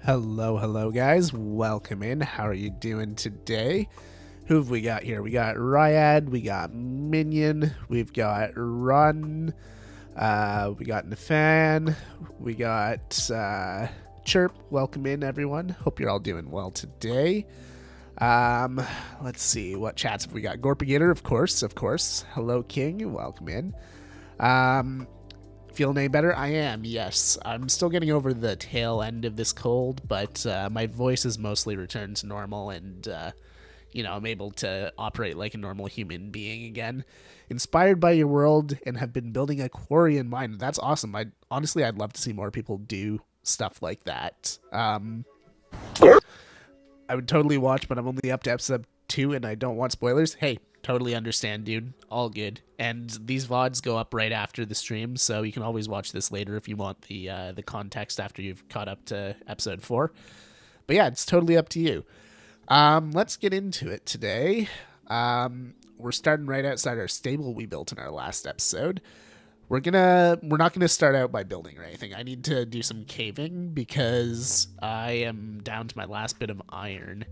Hello guys, welcome in. How are you doing today? Who have we got here? We got Ryad, we got Minion, we've got Run, we got Nathan, we got Chirp. Welcome in everyone. Hope you're all doing well today. Let's see, what chats have we got? Gorpigator, of course. Hello King, welcome in. Feeling any better? I am, yes. I'm still getting over the tail end of this cold, but my voice has mostly returned to normal, and I'm able to operate like a normal human being again. Inspired by your world and have been building a quarry in mind. That's awesome. I'd love to see more people do stuff like that. I would totally watch, but I'm only up to episode 2 and I don't want spoilers. Hey, totally understand, dude. All good. And these VODs go up right after the stream, so you can always watch this later if you want the context after you've caught up to episode 4. But yeah, it's totally up to you. Let's get into it today. We're starting right outside our stable we built in our last episode. We're not gonna start out by building or anything. I need to do some caving because I am down to my last bit of iron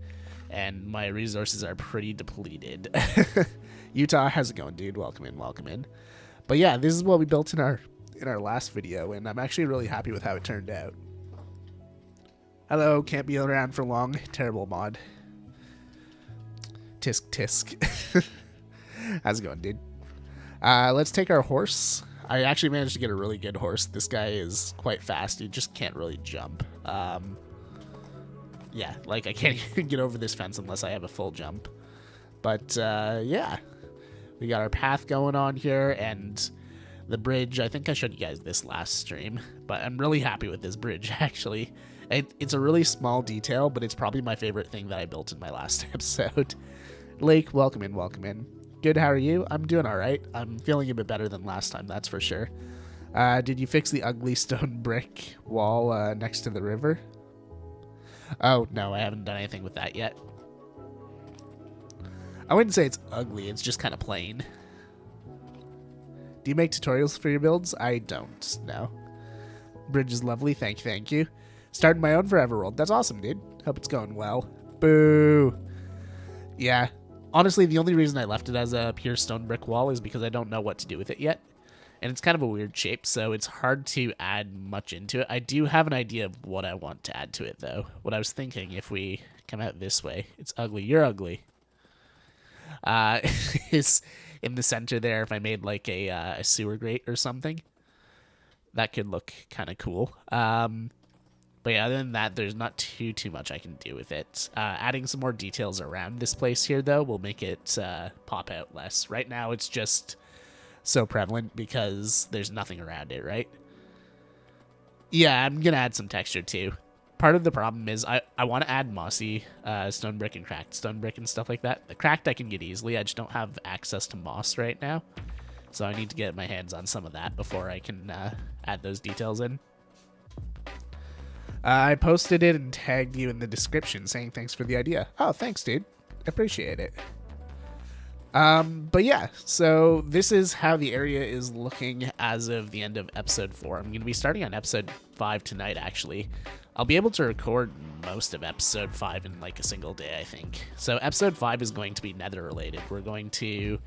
and my resources are pretty depleted. Utah, how's it going, dude? Welcome in. But yeah, this is what we built in our last video, and I'm actually really happy with how it turned out. Hello, can't be around for long. Terrible mod. Tisk. How's it going, dude? Let's take our horse. I actually managed to get a really good horse. This guy is quite fast. He just can't really jump. Yeah, like I can't even get over this fence unless I have a full jump. But yeah, we got our path going on here and the bridge. I think I showed you guys this last stream, but I'm really happy with this bridge actually. It's a really small detail, but it's probably my favorite thing that I built in my last episode. Lake, welcome in. Good, how are you? I'm doing all right. I'm feeling a bit better than last time, that's for sure. Did you fix the ugly stone brick wall next to the river? Oh, no, I haven't done anything with that yet. I wouldn't say it's ugly, it's just kind of plain. Do you make tutorials for your builds? I don't, no. Bridge is lovely, thank you. Starting my own forever world. That's awesome, dude. Hope it's going well. Boo. Yeah. Honestly, the only reason I left it as a pure stone brick wall is because I don't know what to do with it yet. And it's kind of a weird shape, so it's hard to add much into it. I do have an idea of what I want to add to it, though. What I was thinking, if we come out this way, it's ugly. You're ugly. Is in the center there, if I made like a sewer grate or something, that could look kind of cool. But yeah, other than that, there's not too much I can do with it. Adding some more details around this place here, though, will make it pop out less. Right now, it's just so prevalent because there's nothing around it, right? Yeah, I'm going to add some texture, too. Part of the problem is I want to add mossy stone brick and cracked stone brick and stuff like that. The cracked I can get easily. I just don't have access to moss right now. So I need to get my hands on some of that before I can add those details in. I posted it and tagged you in the description saying thanks for the idea. Oh, thanks, dude. Appreciate it. But yeah, so this is how the area is looking as of the end of episode 4. I'm going to be starting on episode 5 tonight, actually. I'll be able to record most of episode 5 in like a single day, I think. So episode 5 is going to be nether related. We're going to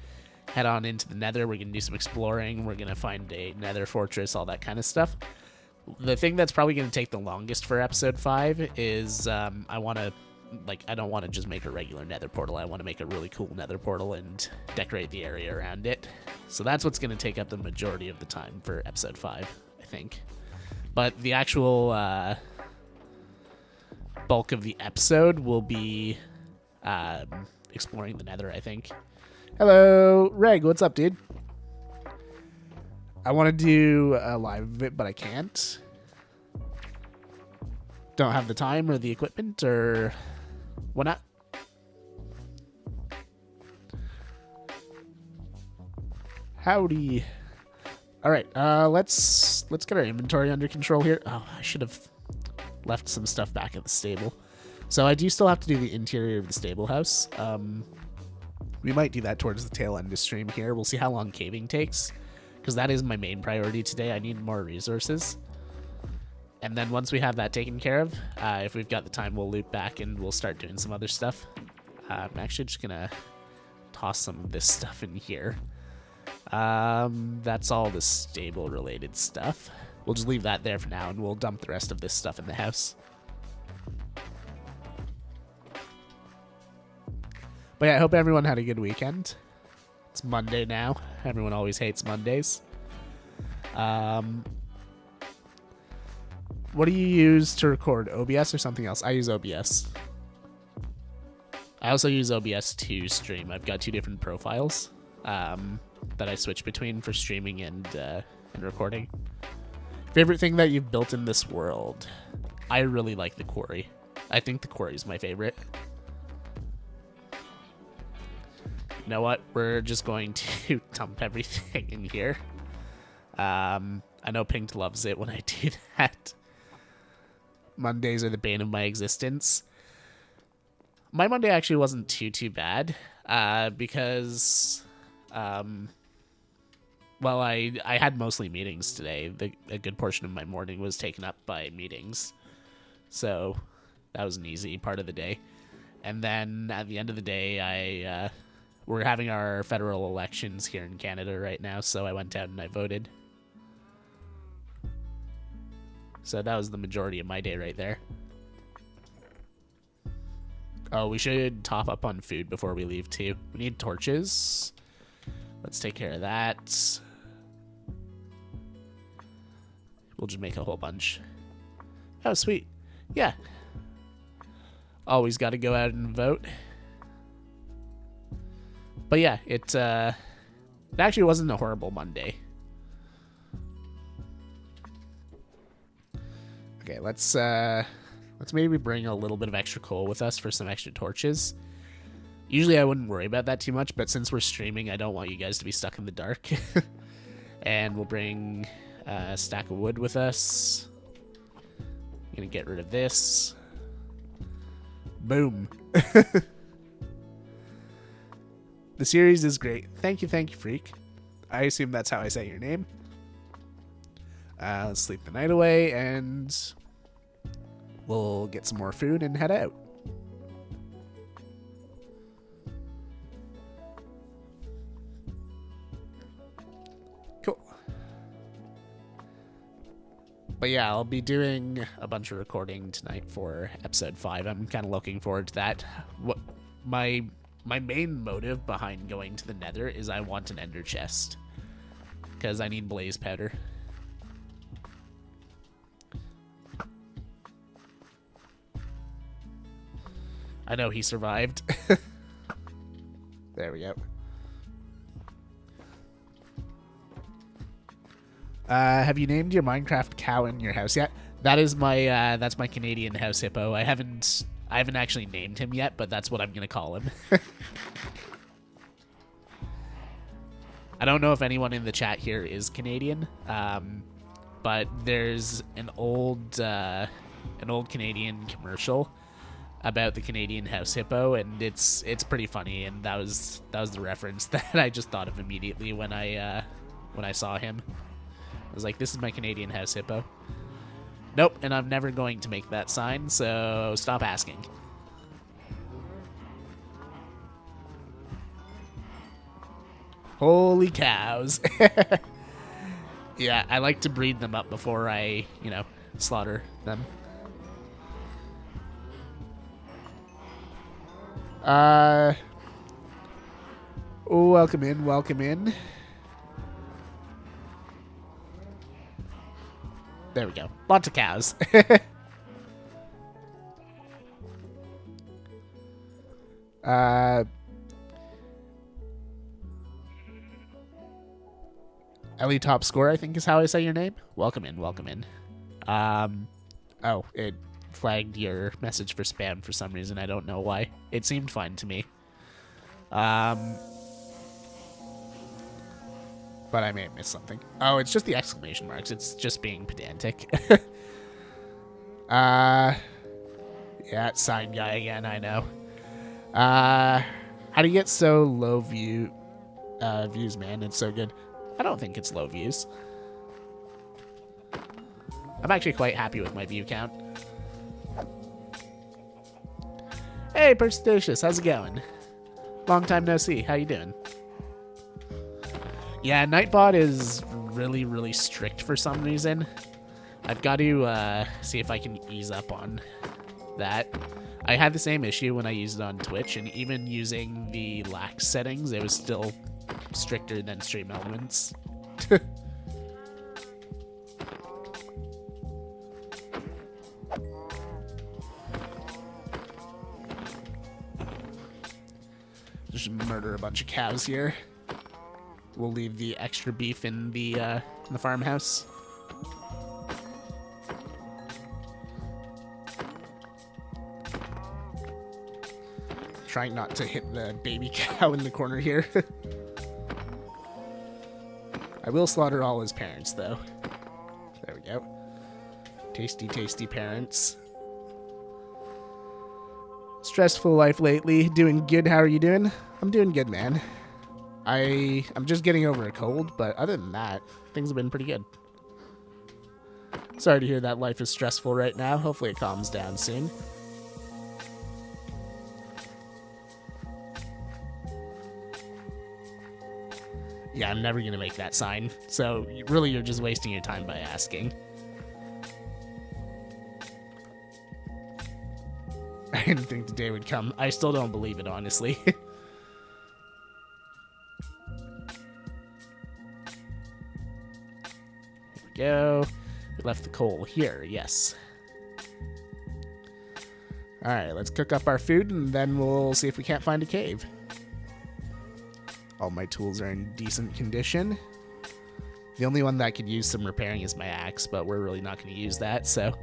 head on into the nether. We're going to do some exploring. We're going to find a nether fortress, all that kind of stuff. The thing that's probably going to take the longest for episode 5 is I don't want to just make a regular nether portal. I want to make a really cool nether portal and decorate the area around it. So that's what's going to take up the majority of the time for episode 5, I think. But the actual bulk of the episode will be exploring the nether, I think. Hello, Reg, what's up, dude? I want to do a live of it, but I can't. Don't have the time or the equipment, or why not? Howdy. All right, let's get our inventory under control here. Oh, I should have left some stuff back at the stable. So I do still have to do the interior of the stable house. We might do that towards the tail end of the stream here. We'll see how long caving takes, because that is my main priority today. I need more resources. And then once we have that taken care of, if we've got the time, we'll loop back and we'll start doing some other stuff. I'm actually just gonna toss some of this stuff in here. That's all the stable related stuff. We'll just leave that there for now, and we'll dump the rest of this stuff in the house. But yeah, I hope everyone had a good weekend. It's Monday now. Everyone always hates Mondays. What do you use to record? OBS or something else? I use OBS. I also use OBS to stream. I've got 2 different profiles that I switch between for streaming and recording. Favorite thing that you've built in this world? I really like the quarry. I think the quarry is my favorite. You know what? We're just going to dump everything in here. I know Pink loves it when I do that. Mondays are the bane of my existence. My Monday actually wasn't too bad, because, well, I had mostly meetings today. A good portion of my morning was taken up by meetings, so that was an easy part of the day. And then at the end of the day, we're having our federal elections here in Canada right now, so I went out and I voted. So that was the majority of my day right there. Oh, we should top up on food before we leave, too. We need torches. Let's take care of that. We'll just make a whole bunch. Oh, sweet. Yeah. Always got to go out and vote. But yeah, it actually wasn't a horrible Monday. Okay, let's maybe bring a little bit of extra coal with us for some extra torches. Usually I wouldn't worry about that too much, but since we're streaming, I don't want you guys to be stuck in the dark. And we'll bring a stack of wood with us. I'm gonna get rid of this. Boom. The series is great. Thank you, Freak. I assume that's how I say your name. Let's sleep the night away, and we'll get some more food and head out. Cool. But yeah, I'll be doing a bunch of recording tonight for episode 5. I'm kind of looking forward to that. What my main motive behind going to the Nether is I want an ender chest, because I need blaze powder. I know he survived. There we go. Have you named your Minecraft cow in your house yet? That is my that's my Canadian house hippo. I haven't actually named him yet, but that's what I'm gonna call him. I don't know if anyone in the chat here is Canadian, but there's an old Canadian commercial about the Canadian house hippo, and it's pretty funny, and that was the reference that I just thought of immediately when I saw him. I was like, this is my Canadian house hippo. Nope, and I'm never going to make that sign, so stop asking. Holy cows. Yeah, I like to breed them up before I, slaughter them. Welcome in, welcome in. There we go. Lots of cows. Ellie Top Score, I think is how I say your name. Welcome in, welcome in. Oh, it flagged your message for spam for some reason. I don't know why. It seemed fine to me. But I may have missed something. Oh, it's just the exclamation marks. It's just being pedantic. Yeah, sign guy again, I know. How do you get so low views, man? It's so good. I don't think it's low views. I'm actually quite happy with my view count. Hey, Perstitious, how's it going? Long time no see. How you doing? Yeah, Nightbot is really, really strict for some reason. I've got to see if I can ease up on that. I had the same issue when I used it on Twitch, and even using the lax settings, it was still stricter than Stream Elements. Just murder a bunch of cows here. We'll leave the extra beef in the farmhouse. Trying not to hit the baby cow in the corner here. I will slaughter all his parents, though. There we go. Tasty, tasty parents. Stressful life lately. Doing good. How are you doing? I'm doing good, man. I'm just getting over a cold, but other than that, things have been pretty good. Sorry to hear that life is stressful right now. Hopefully it calms down soon. Yeah, I'm never going to make that sign. So, really, you're just wasting your time by asking. I didn't think the day would come. I still don't believe it, honestly. Here we go. We left the coal here, yes. Alright, let's cook up our food, and then we'll see if we can't find a cave. All my tools are in decent condition. The only one that could use some repairing is my axe, but we're really not going to use that, so...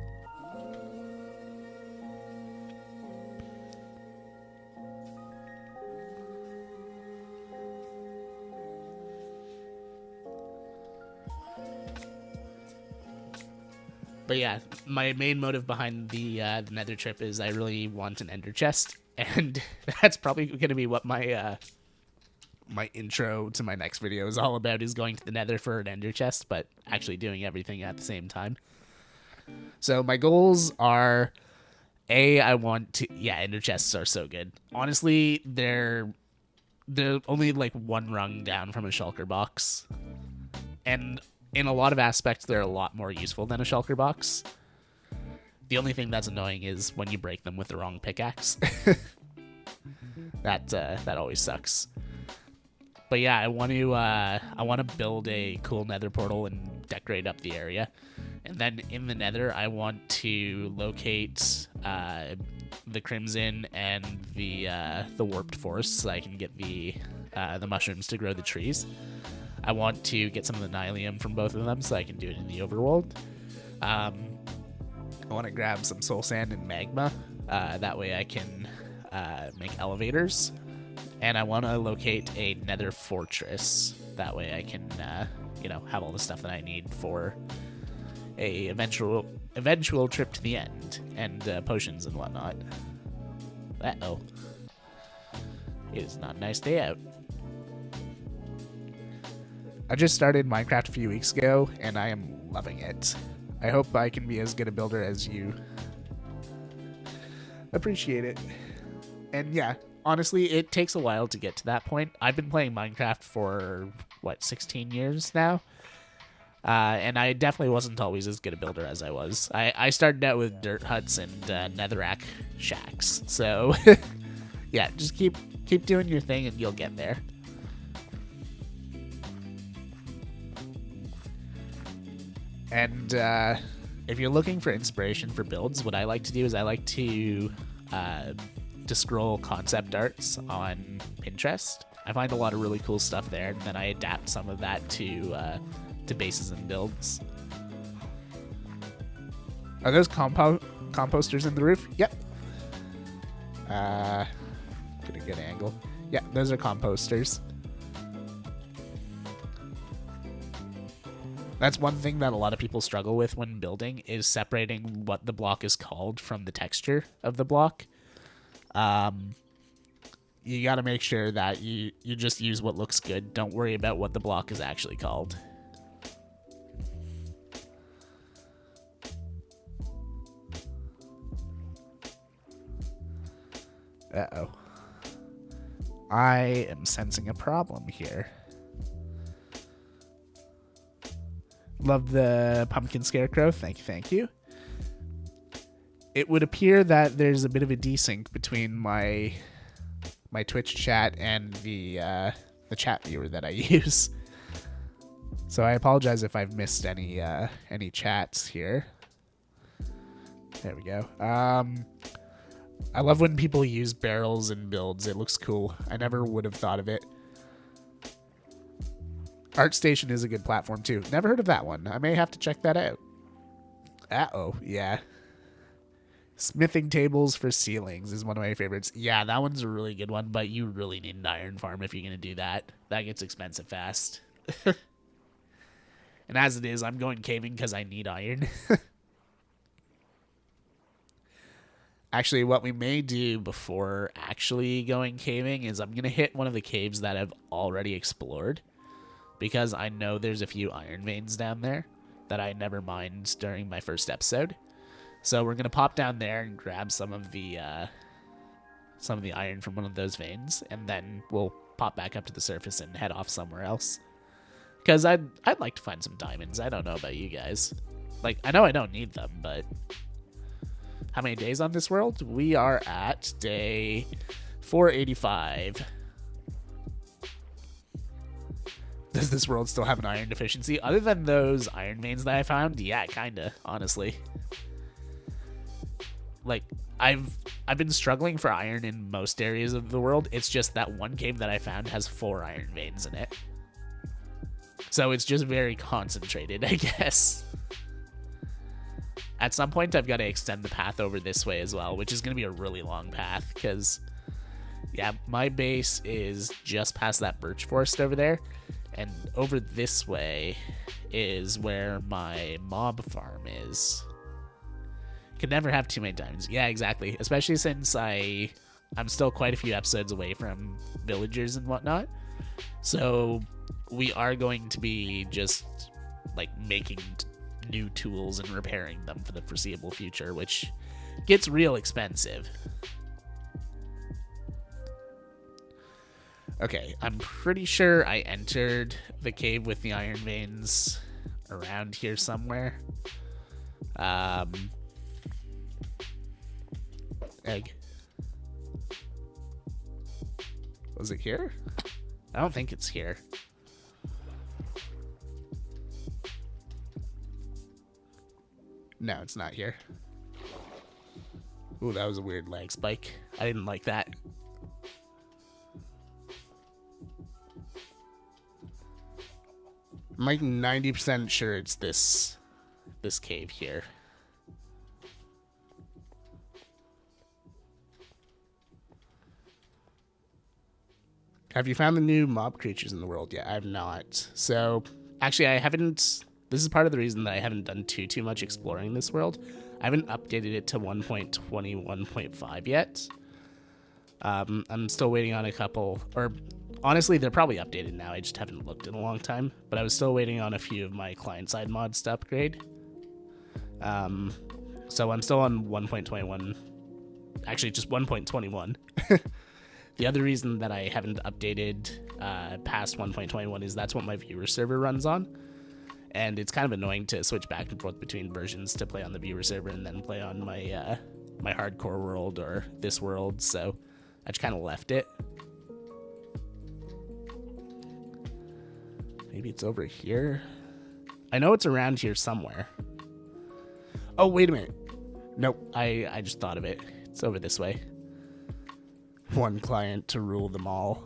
But yeah, my main motive behind the nether trip is I really want an ender chest, and that's probably going to be what my my intro to my next video is all about, is going to the nether for an ender chest, but actually doing everything at the same time. So my goals are, I want to, ender chests are so good. Honestly, they're only like one rung down from a shulker box, and in a lot of aspects, they're a lot more useful than a shulker box. The only thing that's annoying is when you break them with the wrong pickaxe. That always sucks. But yeah, I want to build a cool nether portal and decorate up the area. And then in the nether, I want to locate the crimson and the warped forest so I can get the mushrooms to grow the trees. I want to get some of the nylium from both of them so I can do it in the overworld. I want to grab some soul sand and magma. That way I can make elevators. And I want to locate a nether fortress. That way I can, have all the stuff that I need for a eventual trip to the end. And potions and whatnot. Uh-oh. It is not a nice day out. I just started Minecraft a few weeks ago, and I am loving it. I hope I can be as good a builder as you. Appreciate it. And yeah, honestly, it takes a while to get to that point. I've been playing Minecraft for, 16 years now? And I definitely wasn't always as good a builder as I was. I started out with dirt huts and netherrack shacks. So, yeah, just keep doing your thing and you'll get there. And if you're looking for inspiration for builds, what I like to do is I like to scroll concept arts on Pinterest. I find a lot of really cool stuff there, and then I adapt some of that to bases and builds. Are those composters in the roof? Yep. Get a good angle. Yeah, those are composters. That's one thing that a lot of people struggle with when building, is separating what the block is called from the texture of the block. You got to make sure that you just use what looks good. Don't worry about what the block is actually called. Uh-oh. I am sensing a problem here. Love the pumpkin scarecrow. Thank you, thank you. It would appear that there's a bit of a desync between my Twitch chat and the chat viewer that I use. So I apologize if I've missed any chats here. There we go. I love when people use barrels in builds. It looks cool. I never would have thought of it. ArtStation is a good platform too. Never heard of that one. I may have to check that out. Uh-oh, yeah. Smithing tables for ceilings is one of my favorites. Yeah, that one's a really good one, but you really need an iron farm if you're going to do that. That gets expensive fast. And as it is, I'm going caving because I need iron. Actually, what we may do before actually going caving is I'm going to hit one of the caves that I've already explored, because I know there's a few iron veins down there that I never mined during my first episode. So we're going to pop down there and grab some of the iron from one of those veins, and then we'll pop back up to the surface and head off somewhere else. Because I'd like to find some diamonds. I don't know about you guys. Like, I know I don't need them, but how many days on this world? We are at day 485. Does this world still have an iron deficiency? Other than those iron veins that I found, yeah, kinda, honestly. Like, I've been struggling for iron in most areas of the world. It's just that one cave that I found has 4 iron veins in it. So it's just very concentrated, I guess. At some point, I've got to extend the path over this way as well, which is going to be a really long path, because, yeah, my base is just past that birch forest over there, and over this way is where my mob farm is. Could never have too many diamonds. Yeah, exactly. Especially since I'm still quite a few episodes away from villagers and whatnot. So we are going to be just like making new tools and repairing them for the foreseeable future, which gets real expensive. Okay, I'm pretty sure I entered the cave with the iron veins around here somewhere. Egg. Was it here? I don't think it's here. No, it's not here. Ooh, that was a weird lag spike. I didn't like that. I'm like 90% sure it's this cave here. Have you found the new mob creatures in the world yet? I have not. So, actually, I haven't. This is part of the reason that I haven't done too much exploring this world. I haven't updated it to 1.20, 1.5 yet. I'm still waiting on a couple, or honestly, they're probably updated now. I just haven't looked in a long time. But I was still waiting on a few of my client-side mods to upgrade. So I'm still on 1.21. Actually, just 1.21. The other reason that I haven't updated past 1.21 is that's what my viewer server runs on. And it's kind of annoying to switch back and forth between versions to play on the viewer server and then play on my my hardcore world or this world. So I just kind of left it. Maybe it's over here. I know it's around here somewhere. Oh, wait a minute. Nope, I just thought of it. It's over this way. One client to rule them all.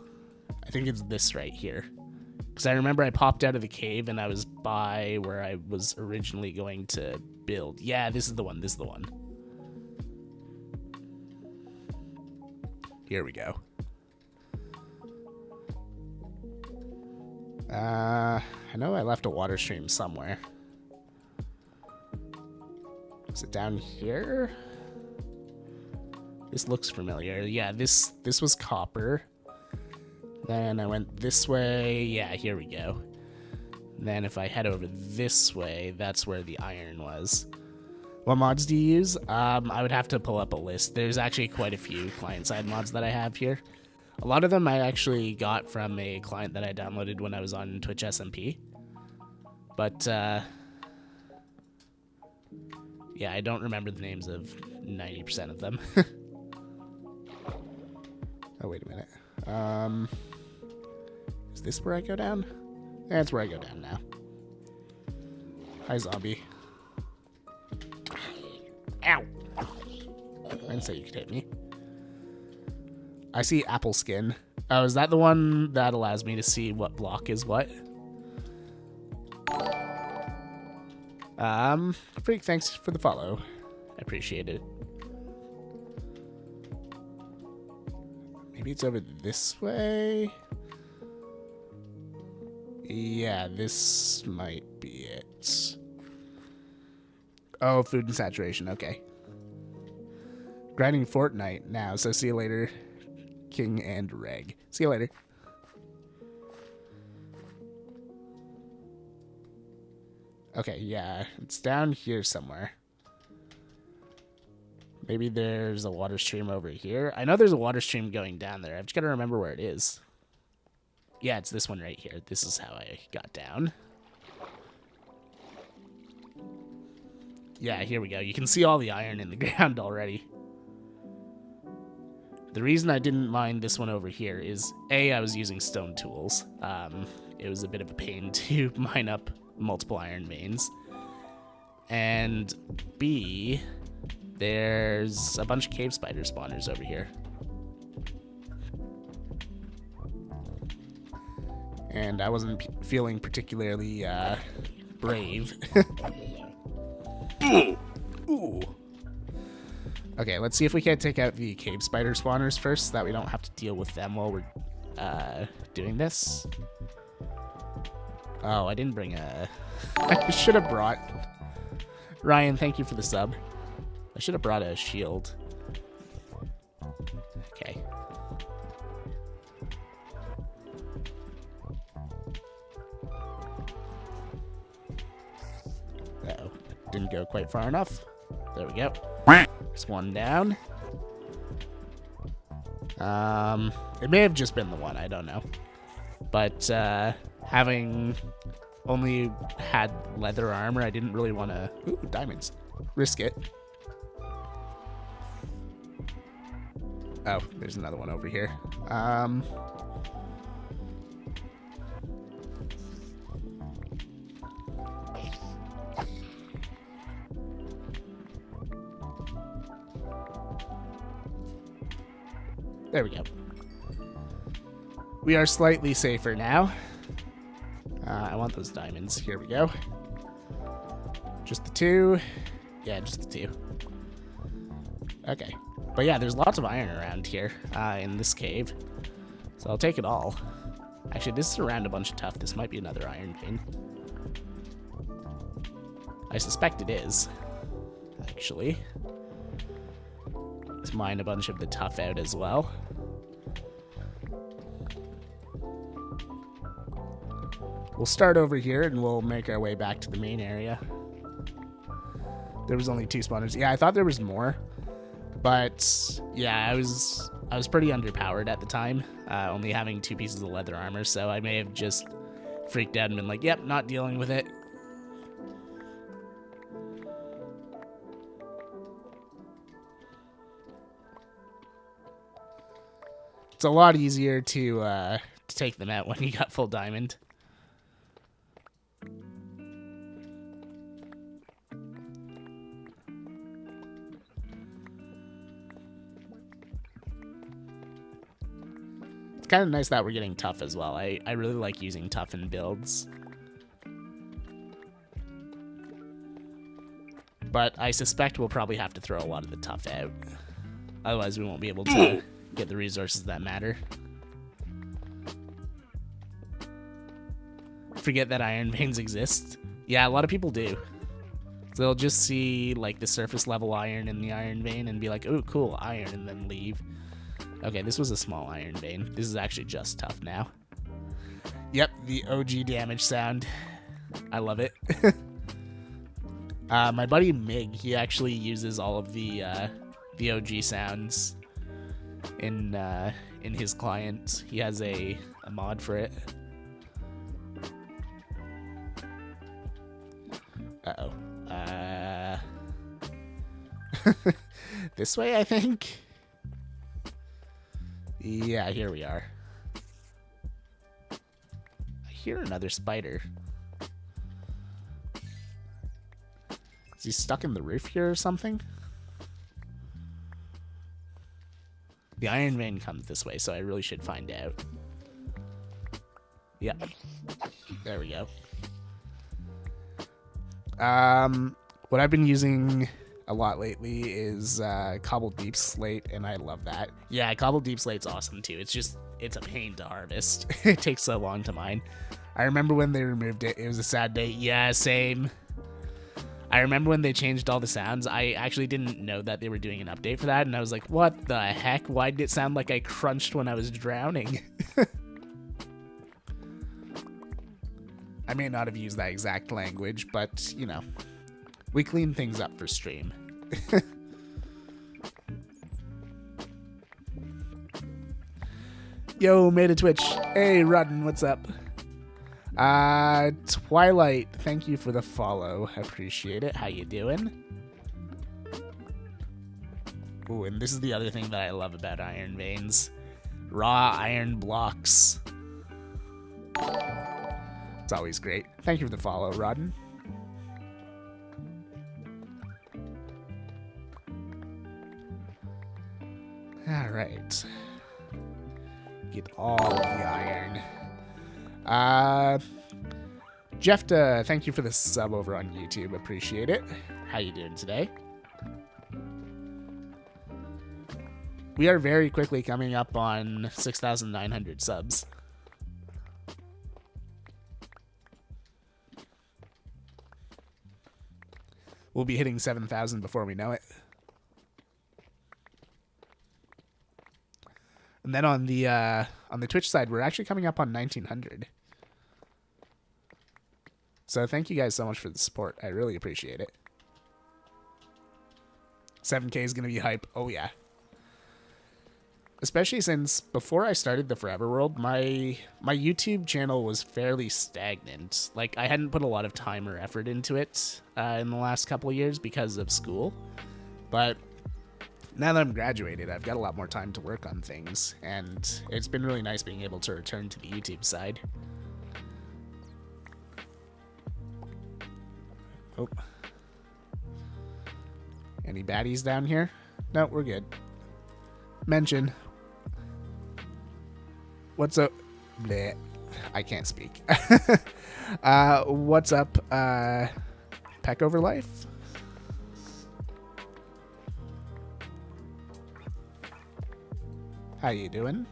I think it's this right here. Because I remember I popped out of the cave and I was by where I was originally going to build. Yeah, this is the one. This is the one. Here we go. I know I left a water stream somewhere. Is it down here? This looks familiar. Yeah, this was copper. Then I went this way. Yeah, here we go. And then if I head over this way, that's where the iron was. What mods do you use? I would have to pull up a list. There's actually quite a few client-side mods that I have here. A lot of them I actually got from a client that I downloaded when I was on Twitch SMP. But, yeah, I don't remember the names of 90% of them. Oh, wait a minute. Is this where I go down? That's where I go down now. Hi, zombie. Ow! I didn't say you could hit me. I see apple skin. Oh, is that the one that allows me to see what block is what? Freak, thanks for the follow. I appreciate it. Maybe it's over this way? Yeah, this might be it. Oh, food and saturation, okay. Grinding Fortnite now, so see you later, King and Reg. See you later. Okay, yeah, it's down here somewhere. Maybe there's a water stream over here. I know there's a water stream going down there. I've just got to remember where it is. Yeah, it's this one right here. This is how I got down. Yeah, here we go. You can see all the iron in the ground already. The reason I didn't mine this one over here is, A, I was using stone tools. It was a bit of a pain to mine up multiple iron veins. And B, there's a bunch of cave spider spawners over here. And I wasn't feeling particularly brave. Ooh. Okay, let's see if we can't take out the cave spider spawners first, so that we don't have to deal with them while we're doing this. Oh, I didn't bring a... I should have brought... Ryan, thank you for the sub. I should have brought a shield. Okay. Uh-oh. Didn't go quite far enough. There we go. There's one down. It may have just been the one, I don't know. But, having only had leather armor, I didn't really want to... Ooh, diamonds. Risk it. Oh, there's another one over here. There we go. We are slightly safer now. I want those diamonds. Here we go. Just the two. Yeah, just the two. Okay. But yeah, there's lots of iron around here in this cave. So I'll take it all. Actually, this is around a bunch of tuff. This might be another iron vein. I suspect it is, actually. Let's mine a bunch of the tuff out as well. We'll start over here and we'll make our way back to the main area. There was only 2 spawners. Yeah, I thought there was more. But yeah, I was pretty underpowered at the time, only having 2 pieces of leather armor, so I may have just freaked out and been like, yep, not dealing with it. It's a lot easier to take them out when you got full diamond. It's kind of nice that we're getting tough as well. I really like using tough in builds. But I suspect we'll probably have to throw a lot of the tough out. Otherwise, we won't be able to get the resources that matter. Forget that iron veins exist. Yeah, a lot of people do. So they'll just see like the surface level iron in the iron vein and be like, oh, cool, iron, and then leave. Okay, this was a small iron vein. This is actually just tough now. Yep, the OG damage sound. I love it. My buddy Mig, he actually uses all of the OG sounds in his client. He has a mod for it. Uh-oh. This way, I think? Yeah, here we are. I hear another spider. Is he stuck in the roof here or something? The Iron Vein comes this way, so I really should find out. Yep. There we go. What I've been using a lot lately is cobbled deep slate, and I love that. Yeah, cobbled deep slate's awesome too. It's a pain to harvest. It takes so long to mine. I remember when they removed it. It was a sad day. Yeah, same. I remember when they changed all the sounds. I actually didn't know that they were doing an update for that, and I was like, what the heck? Why did it sound like I crunched when I was drowning? I may not have used that exact language, but, you know, we clean things up for stream. Yo, made a Twitch. Hey, Rudden, what's up? Twilight, thank you for the follow. Appreciate it. How you doing? Ooh, and this is the other thing that I love about iron veins. Raw iron blocks. It's always great. Thank you for the follow, Rodden. All right. Get all of the iron. Jeffta, thank you for the sub over on YouTube. Appreciate it. How you doing today? We are very quickly coming up on 6,900 subs. We'll be hitting 7,000 before we know it. And then on the Twitch side, we're actually coming up on 1,900. So thank you guys so much for the support. I really appreciate it. 7K is going to be hype. Oh, yeah. Especially since before I started the Forever World, my YouTube channel was fairly stagnant. Like, I hadn't put a lot of time or effort into it in the last couple of years because of school. But now that I'm graduated, I've got a lot more time to work on things, and it's been really nice being able to return to the YouTube side. Oh. Any baddies down here? No, we're good. Mention. What's up? Bleh. I can't speak. What's up, Peck Over Life? How you doing?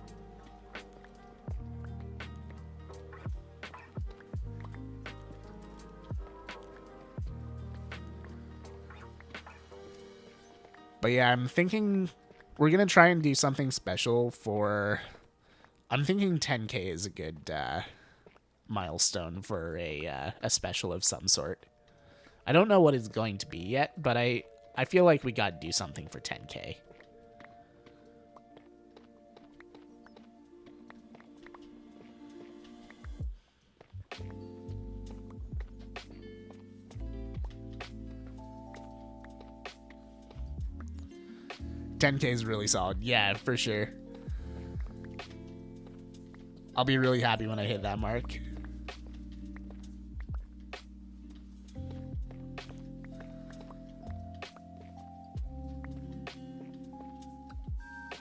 But yeah, I'm thinking we're going to try and do something special for... I'm thinking 10K is a good milestone for a special of some sort. I don't know what it's going to be yet, but I feel like we got to do something for 10K. $10K is really solid. Yeah, for sure. I'll be really happy when I hit that mark.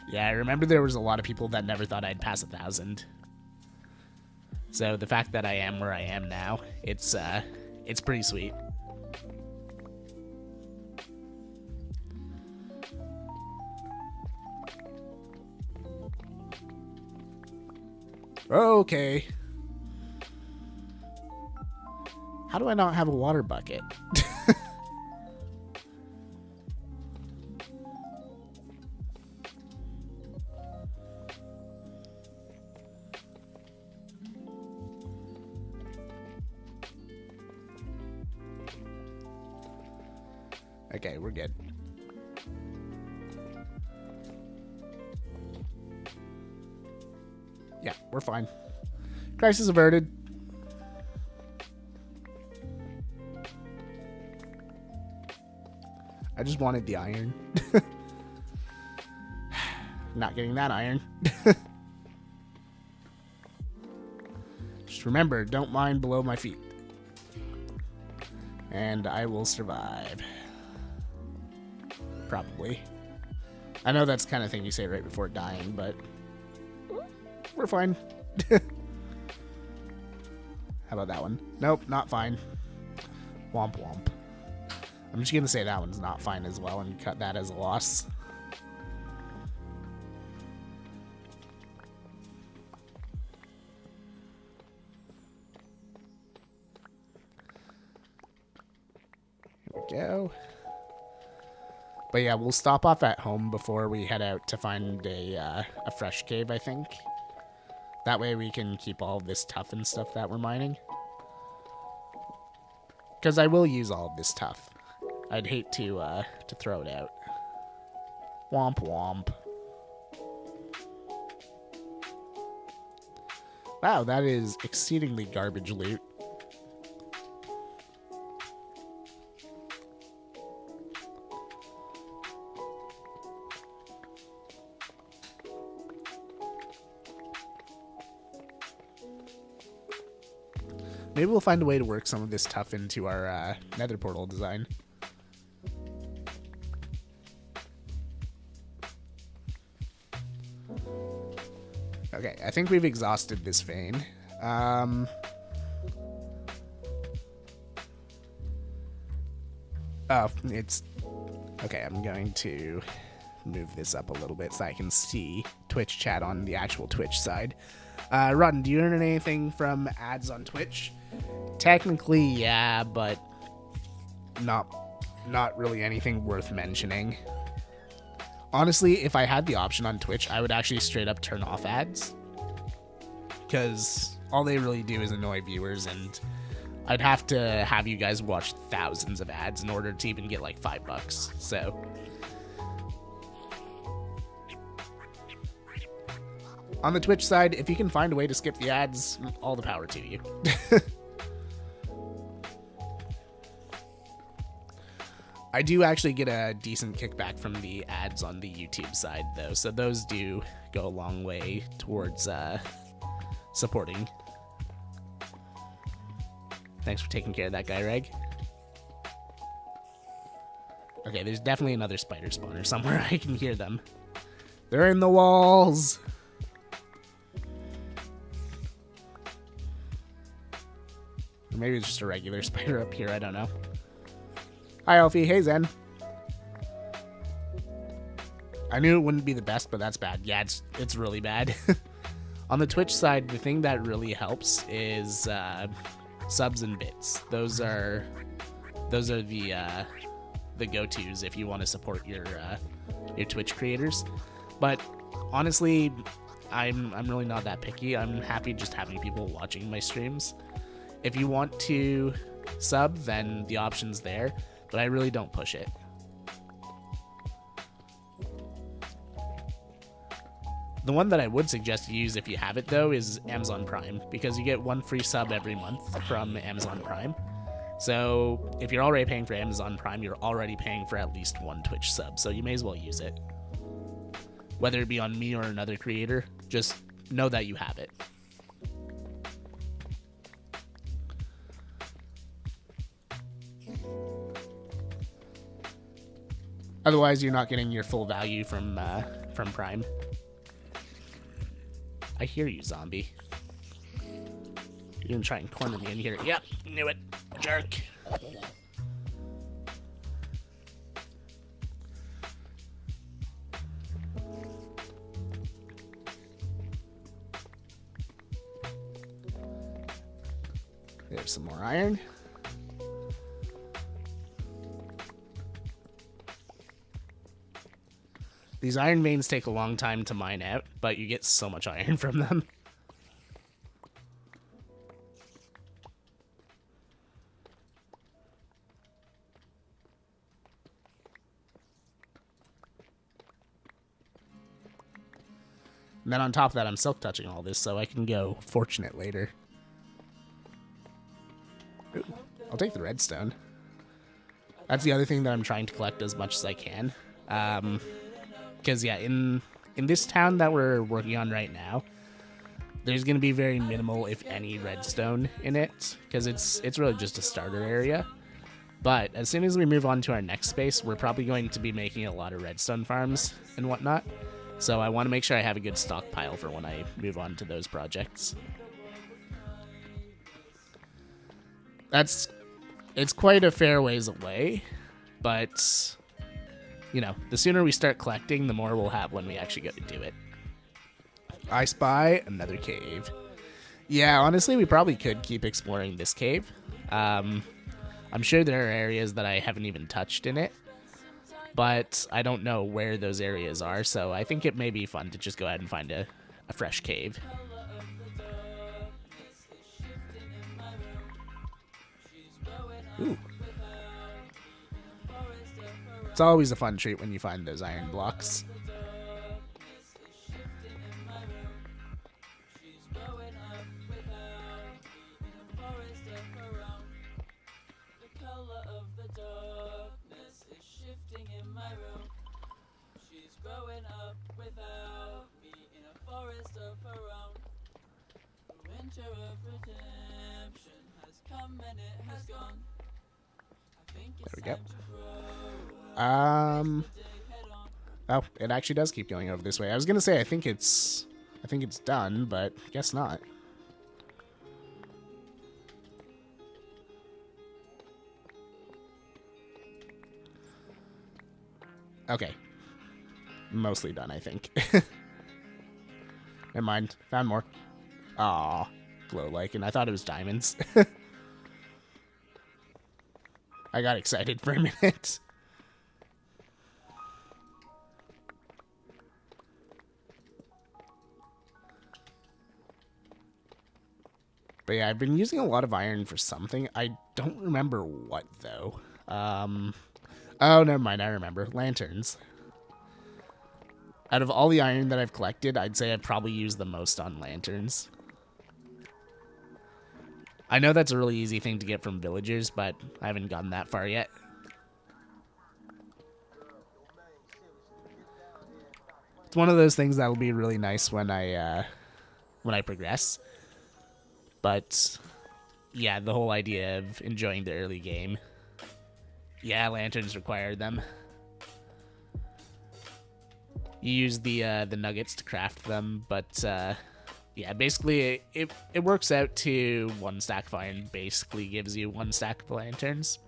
Yeah, I remember there was a lot of people that never thought I'd pass 1,000. So the fact that I am where I am now, it's pretty sweet. Okay. How do I not have a water bucket? Okay, we're good. Yeah, we're fine. Crisis averted. I just wanted the iron. Not getting that iron. Just remember, don't mine below my feet. And I will survive. Probably. I know that's the kind of thing you say right before dying, but we're fine. How about that one? Nope, not fine. Womp womp. I'm just going to say that one's not fine as well and cut that as a loss. Here we go. But yeah, we'll stop off at home before we head out to find a fresh cave, I think. That way we can keep all of this tuff and stuff that we're mining. Because I will use all of this tuff. I'd hate to throw it out. Womp womp. Wow, that is exceedingly garbage loot. Maybe we'll find a way to work some of this tuff into our nether portal design. Okay, I think we've exhausted this vein. Oh, it's... Okay, I'm going to move this up a little bit so I can see Twitch chat on the actual Twitch side. Rotten, do you earn anything from ads on Twitch? Technically, yeah, but not really anything worth mentioning. Honestly, if I had the option on Twitch, I would actually straight up turn off ads. Because all they really do is annoy viewers, and I'd have to have you guys watch thousands of ads in order to even get like $5. So... on the Twitch side, if you can find a way to skip the ads, all the power to you. I do actually get a decent kickback from the ads on the YouTube side, though, so those do go a long way towards supporting. Thanks for taking care of that guy, Reg. Okay, there's definitely another spider spawner somewhere. I can hear them. They're in the walls! Or maybe it's just a regular spider up here, I don't know. Hi, Alfie. Hey, Zen. I knew it wouldn't be the best, but that's bad. Yeah, it's really bad. On the Twitch side, the thing that really helps is subs and bits. Those are the go-tos if you want to support your Twitch creators. But honestly, I'm really not that picky. I'm happy just having people watching my streams. If you want to sub, then the option's there, but I really don't push it. The one that I would suggest you use if you have it, though, is Amazon Prime, because you get one free sub every month from Amazon Prime. So if you're already paying for Amazon Prime, you're already paying for at least one Twitch sub, so you may as well use it. Whether it be on me or another creator, just know that you have it. Otherwise, you're not getting your full value from Prime. I hear you, zombie. You're gonna try and corner me in here. Yep, knew it. Jerk. There's some more iron. These iron veins take a long time to mine out, but you get so much iron from them. And then on top of that, I'm silk touching all this, so I can go fortunate later. Ooh, I'll take the redstone. That's the other thing that I'm trying to collect as much as I can. Because, yeah, in this town that we're working on right now, there's going to be very minimal, if any, redstone in it, because it's really just a starter area. But as soon as we move on to our next space, we're probably going to be making a lot of redstone farms and whatnot. So I want to make sure I have a good stockpile for when I move on to those projects. It's quite a fair ways away, but, you know, the sooner we start collecting, the more we'll have when we actually go to do it. I spy another cave. Yeah, honestly, we probably could keep exploring this cave. I'm sure there are areas that I haven't even touched in it, but I don't know where those areas are, so I think it may be fun to just go ahead and find a fresh cave. Ooh. It's always a fun treat when you find those iron blocks. There we go. Oh, it actually does keep going over this way. I was gonna say I think it's done, but guess not. Okay. Mostly done, I think. Never mind. Found more. Aw. Glow lichen. I thought it was diamonds. I got excited for a minute. But yeah, I've been using a lot of iron for something. I don't remember what, though. Oh, never mind. I remember. Lanterns. Out of all the iron that I've collected, I'd say I've probably used the most on lanterns. I know that's a really easy thing to get from villagers, but I haven't gotten that far yet. It's one of those things that'll be really nice when I progress. But yeah, the whole idea of enjoying the early game. Yeah, lanterns require them. You use the nuggets to craft them, but yeah, basically it works out to 1 stack of iron basically gives you 1 stack of lanterns.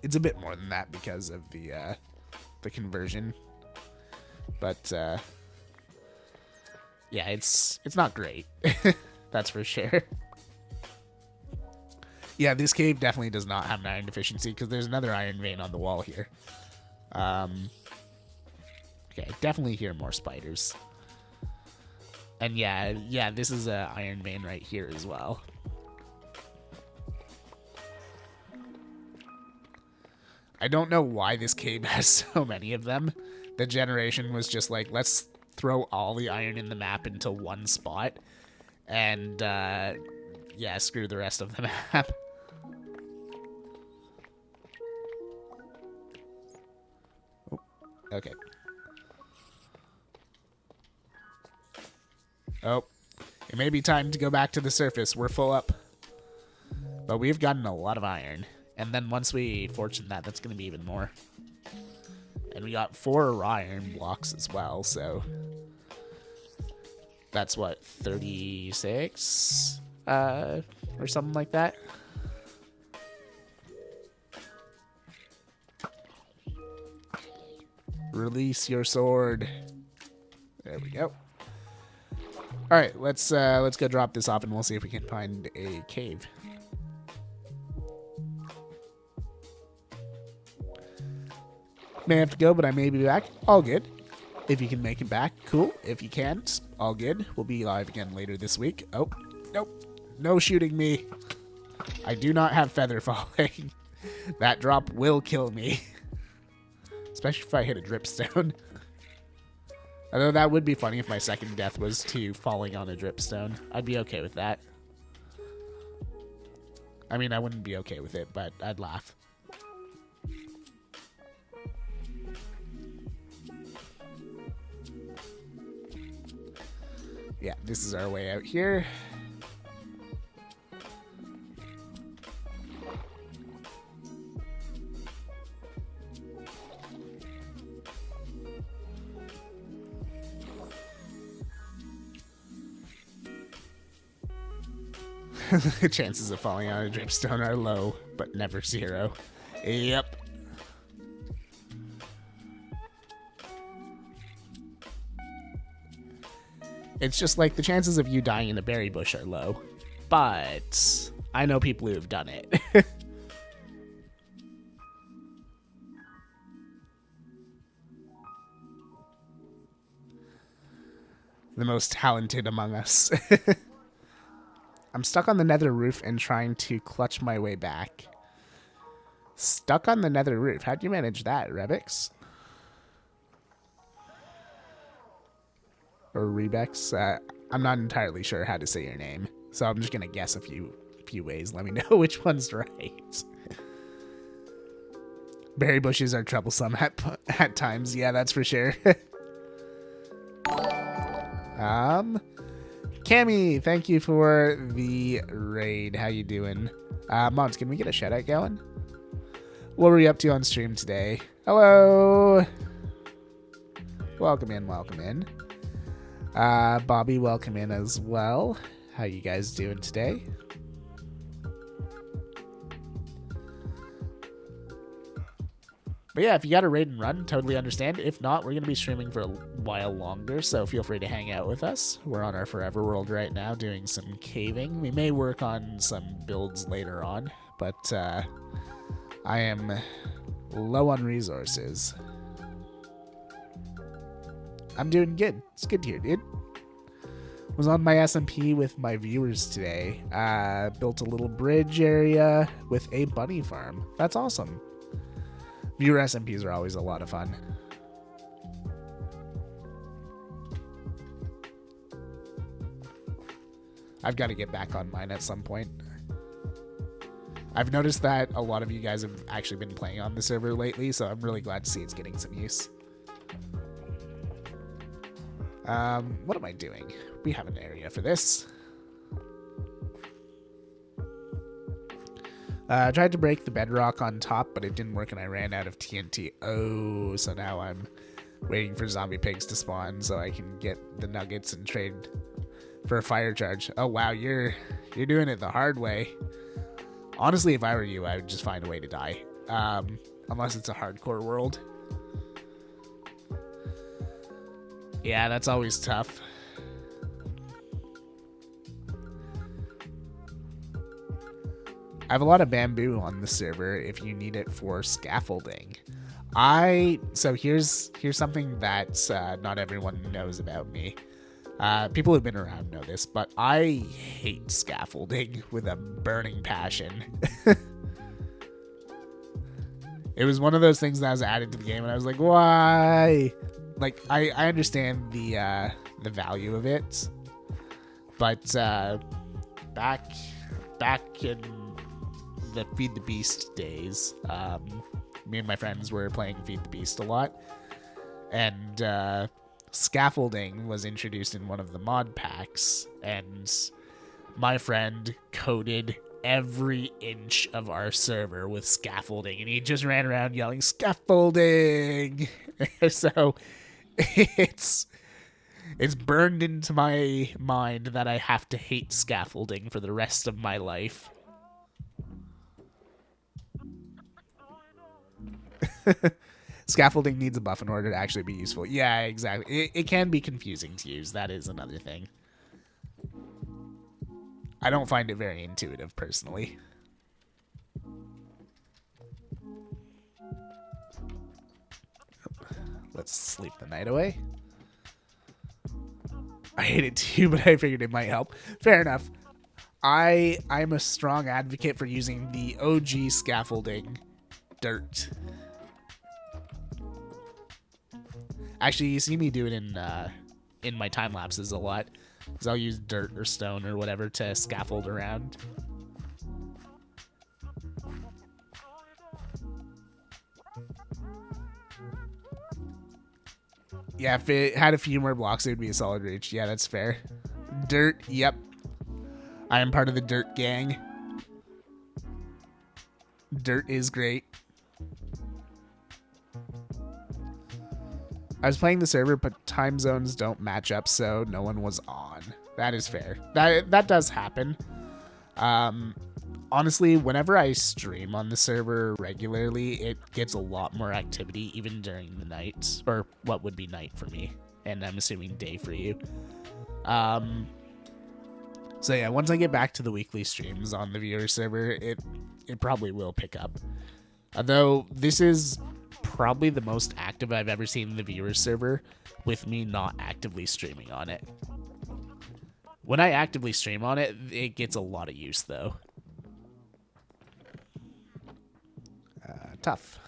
It's a bit more than that because of the conversion, but yeah, it's not great. That's for sure. Yeah, this cave definitely does not have an iron deficiency because there's another iron vein on the wall here. Okay, definitely hear more spiders. And yeah, this is a iron vein right here as well. I don't know why this cave has so many of them. The generation was just like, let's throw all the iron in the map into one spot. And, yeah, screw the rest of the map. Oh, okay. Oh, it may be time to go back to the surface. We're full up. But we've gotten a lot of iron. And then once we fortune that, that's going to be even more. And we got 4 raw iron blocks as well, so... That's what, 36? Or something like that? Release your sword. There we go. Alright, let's go drop this off and we'll see if we can find a cave. May have to go, but I may be back. All good. If you can make it back, cool. If you can't, all good. We'll be live again later this week. Oh, nope. No shooting me. I do not have feather falling. That drop will kill me. Especially if I hit a dripstone. Although that would be funny if my second death was to falling on a dripstone. I'd be okay with that. I mean, I wouldn't be okay with it, but I'd laugh. Yeah, this is our way out here. The chances of falling on a dripstone are low, but never zero. Yep. It's just like the chances of you dying in a berry bush are low, but I know people who have done it. The most talented among us. I'm stuck on the nether roof and trying to clutch my way back. Stuck on the nether roof. How'd you manage that, Rebix? Or Rebex? I'm not entirely sure how to say your name, so I'm just gonna guess a few ways. Let me know which one's right. Berry bushes are troublesome at times. Yeah, that's for sure. Cammy, thank you for the raid. How you doing? Mons, can we get a shout out going? What were you up to on stream today? Hello. Welcome in, welcome in. Bobby, welcome in as well. How you guys doing today? But yeah, if you got a raid and run, totally understand. If not, we're going to be streaming for a while longer, so feel free to hang out with us. We're on our Forever World right now doing some caving. We may work on some builds later on, but I am low on resources. I'm doing good. It's good to hear, dude. Was on my SMP with my viewers today. Built a little bridge area with a bunny farm. That's awesome. Viewer SMPs are always a lot of fun. I've got to get back on mine at some point. I've noticed that a lot of you guys have actually been playing on the server lately, so I'm really glad to see it's getting some use. What am I doing? We have an area for this. I tried to break the bedrock on top, but it didn't work and I ran out of TNT. Oh, so now I'm waiting for zombie pigs to spawn so I can get the nuggets and trade for a fire charge. Oh wow, you're doing it the hard way. Honestly, if I were you, I would just find a way to die. Unless it's a hardcore world. Yeah, that's always tough. I have a lot of bamboo on the server if you need it for scaffolding. So here's something that not everyone knows about me. People who've been around know this, but I hate scaffolding with a burning passion. It was one of those things that was added to the game and I was like, why? Like, I understand the value of it, but back in the Feed the Beast days, me and my friends were playing Feed the Beast a lot, and scaffolding was introduced in one of the mod packs, and my friend coded every inch of our server with scaffolding, and he just ran around yelling scaffolding. So it's burned into my mind that I have to hate scaffolding for the rest of my life. Scaffolding needs a buff in order to actually be useful. Yeah, exactly. It can be confusing to use. That is another thing. I don't find it very intuitive, personally. Let's sleep the night away. I hate it too, but I figured it might help. Fair enough. I'm a strong advocate for using the OG scaffolding dirt. Actually, you see me do it in my time lapses a lot, because I'll use dirt or stone or whatever to scaffold around. Yeah, if it had a few more blocks, it would be a solid reach. Yeah, that's fair. Dirt, yep. I am part of the dirt gang. Dirt is great. I was playing the server, but time zones don't match up, so no one was on. That is fair. That does happen. Honestly, whenever I stream on the server regularly, it gets a lot more activity, even during the night, or what would be night for me, and I'm assuming day for you. So yeah, once I get back to the weekly streams on the viewer server, it probably will pick up. Although this is probably the most active I've ever seen the viewer server, with me not actively streaming on it. When I actively stream on it, it gets a lot of use though. Tough.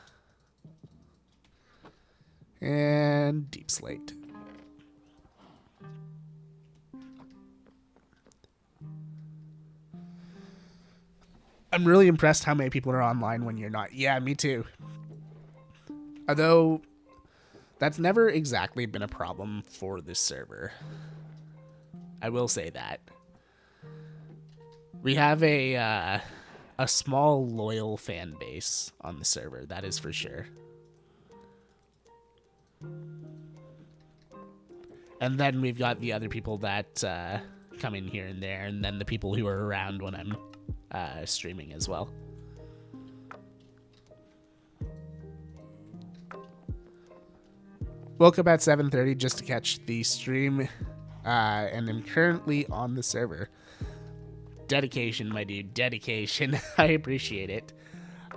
And deep slate. I'm really impressed how many people are online when you're not. Yeah, me too. Although, that's never exactly been a problem for this server. I will say that. We have a small, loyal fan base on the server, that is for sure. And then we've got the other people that come in here and there, and then the people who are around when I'm streaming as well. Woke up at 7:30 just to catch the stream, and I'm currently on the server. Dedication, my dude, dedication. I appreciate it.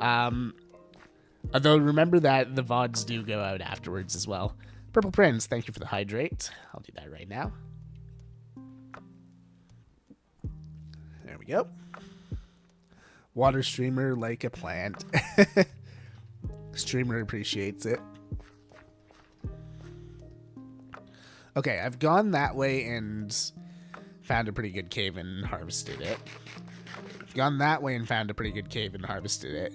Although remember that the VODs do go out afterwards as well. Purple Prince, thank you for the hydrate. I'll do that right now. There we go. Water streamer like a plant. Streamer appreciates it. Okay, I've gone that way and found a pretty good cave and harvested it. I've gone that way and found a pretty good cave and harvested it.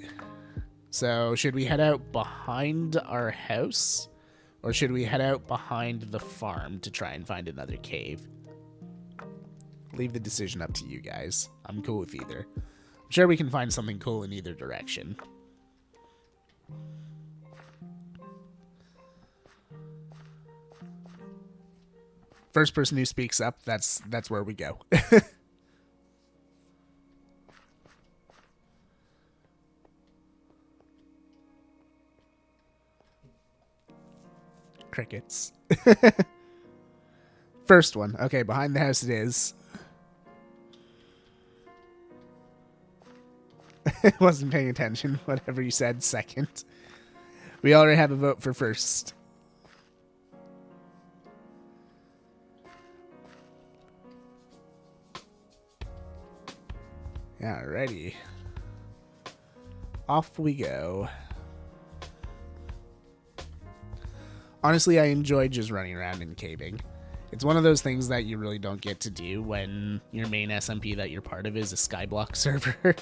So, should we head out behind our house? Or should we head out behind the farm to try and find another cave? Leave the decision up to you guys. I'm cool with either. I'm sure we can find something cool in either direction. First person who speaks up, that's where we go. Crickets. First one. Okay, behind the house it is. Wasn't paying attention. Whatever you said, second. We already have a vote for first. Alrighty. Off we go. Honestly, I enjoy just running around and caving. It's one of those things that you really don't get to do when your main SMP that you're part of is a Skyblock server.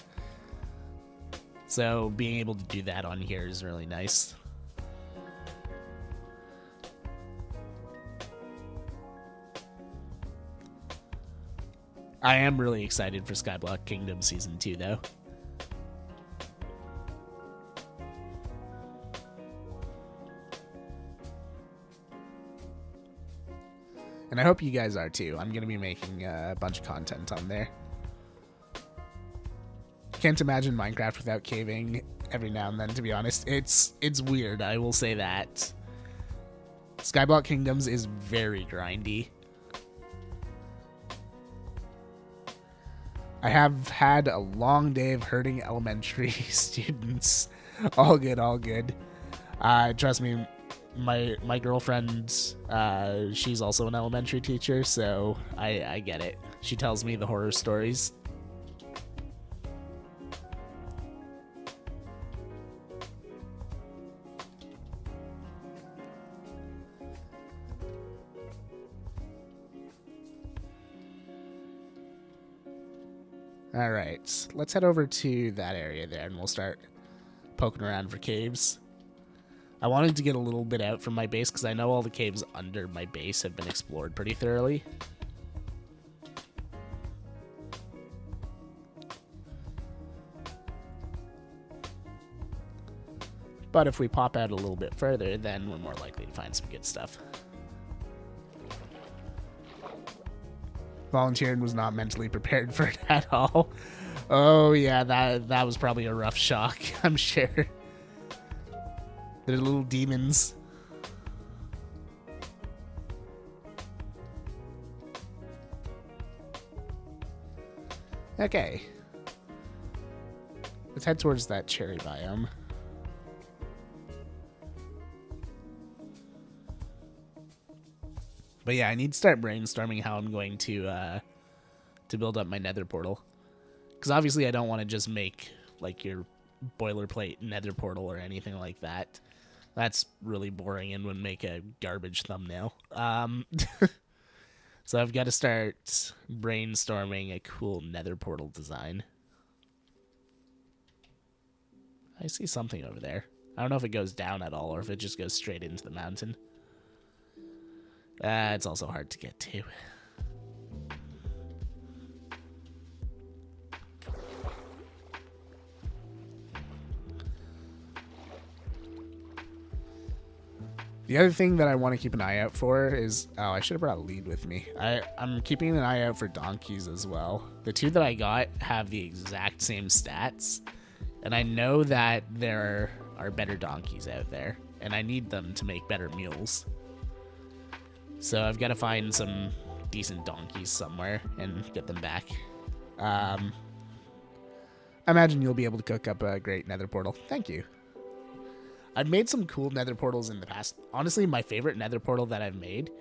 So being able to do that on here is really nice. I am really excited for Skyblock Kingdom Season 2, though. And I hope you guys are, too. I'm going to be making a bunch of content on there. Can't imagine Minecraft without caving every now and then, to be honest. It's weird, I will say that. Skyblock Kingdoms is very grindy. I have had a long day of hurting elementary students. All good, all good. Trust me, my girlfriend, she's also an elementary teacher, so I get it. She tells me the horror stories. All right, let's head over to that area there, and we'll start poking around for caves. I wanted to get a little bit out from my base because I know all the caves under my base have been explored pretty thoroughly. But if we pop out a little bit further, then we're more likely to find some good stuff. Volunteering was not mentally prepared for it at all. Oh yeah, that was probably a rough shock, I'm sure. They're little demons. Okay. Let's head towards that cherry biome. But yeah, I need to start brainstorming how I'm going to build up my nether portal. Because obviously I don't want to just make like your boilerplate nether portal or anything like that. That's really boring and would make a garbage thumbnail. So I've got to start brainstorming a cool nether portal design. I see something over there. I don't know if it goes down at all or if it just goes straight into the mountain. It's also hard to get to. The other thing that I want to keep an eye out for is... Oh, I should have brought a lead with me. I'm keeping an eye out for donkeys as well. The two that I got have the exact same stats. And I know that there are better donkeys out there. And I need them to make better mules. So I've got to find some decent donkeys somewhere and get them back. I imagine you'll be able to cook up a great nether portal. Thank you. I've made some cool nether portals in the past. Honestly, my favorite nether portal that I've made,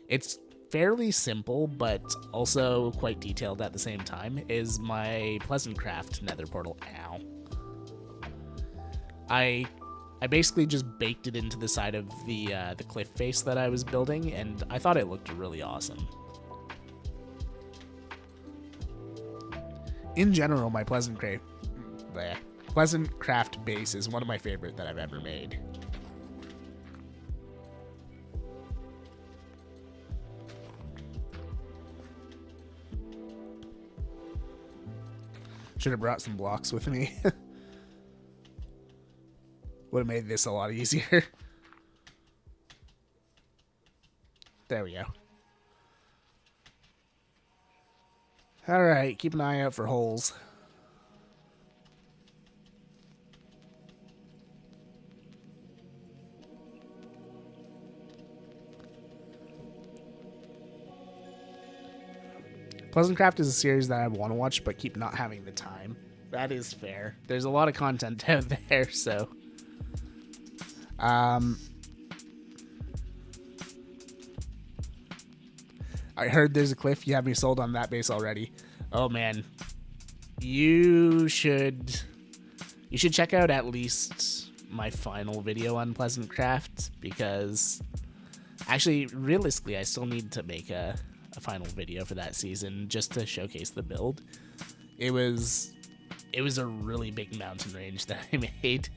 it's fairly simple, but also quite detailed at the same time, is my PleasantCraft nether portal. Ow. I basically just baked it into the side of the cliff face that I was building, and I thought it looked really awesome. In general, my PleasantCraft base is one of my favorite that I've ever made. Should have brought some blocks with me. Would have made this a lot easier. There we go. Alright, keep an eye out for holes. PleasantCraft is a series that I want to watch, but keep not having the time. That is fair. There's a lot of content out there, so... I heard there's a cliff. You have me sold on that base already. Oh, man. You should check out at least my final video on PleasantCraft, because... Actually, realistically, I still need to make a final video for that season just to showcase the build. It was a really big mountain range that I made.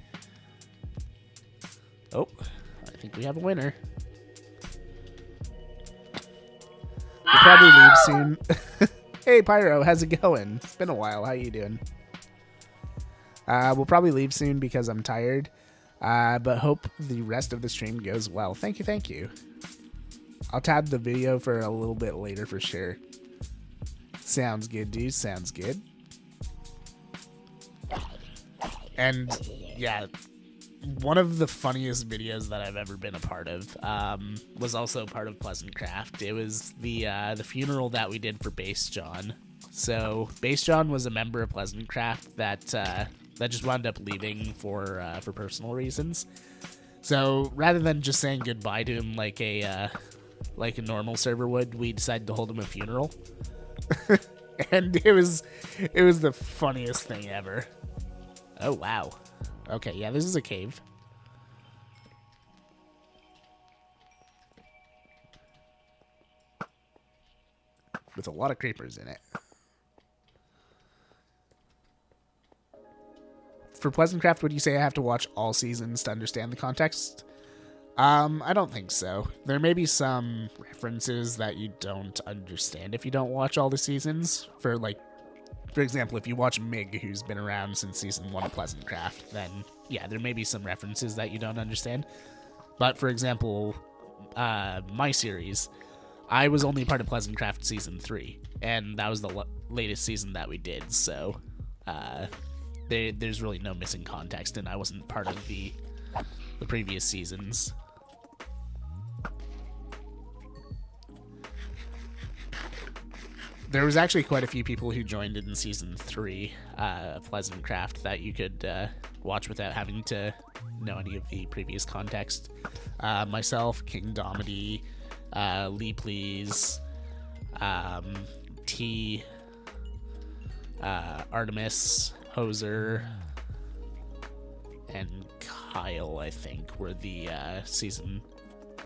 Oh, I think we have a winner. We'll probably leave soon. Hey Pyro, how's it going? It's been a while. How you doing? We'll probably leave soon because I'm tired. But hope the rest of the stream goes well. Thank you, thank you. I'll tab the video for a little bit later for sure. Sounds good, dude. Sounds good. And yeah, one of the funniest videos that I've ever been a part of was also part of PleasantCraft. It was the funeral that we did for Base John. So Base John was a member of PleasantCraft that just wound up leaving for personal reasons. So rather than just saying goodbye to him like a normal server would, we decided to hold him a funeral. And it was the funniest thing ever. Oh wow. Okay, yeah, this is a cave. With a lot of creepers in it. for PleasantCraft, would you say I have to watch all seasons to understand the context? I don't think so. There may be some references that you don't understand if you don't watch all the seasons. For example, if you watch Mig, who's been around since season 1 of PleasantCraft, then yeah, there may be some references that you don't understand. But for example, my series, I was only part of PleasantCraft season 3, and that was the latest season that we did, so there's really no missing context, and I wasn't part of the previous seasons. There was actually quite a few people who joined in season 3 of PleasantCraft that you could watch without having to know any of the previous context. Myself, King Domedy, Lee Please, T, Artemis, Hoser, and Kyle, I think, were the season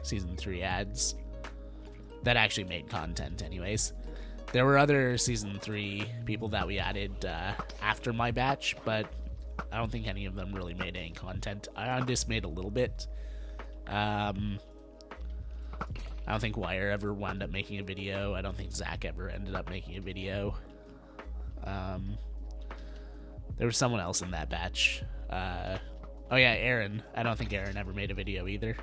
3 ads that actually made content anyways. There were other season 3 people that we added after my batch, but I don't think any of them really made any content. I just made a little bit. I don't think Wire ever wound up making a video. I don't think Zach ever ended up making a video. There was someone else in that batch. Oh yeah, Aaron. I don't think Aaron ever made a video either.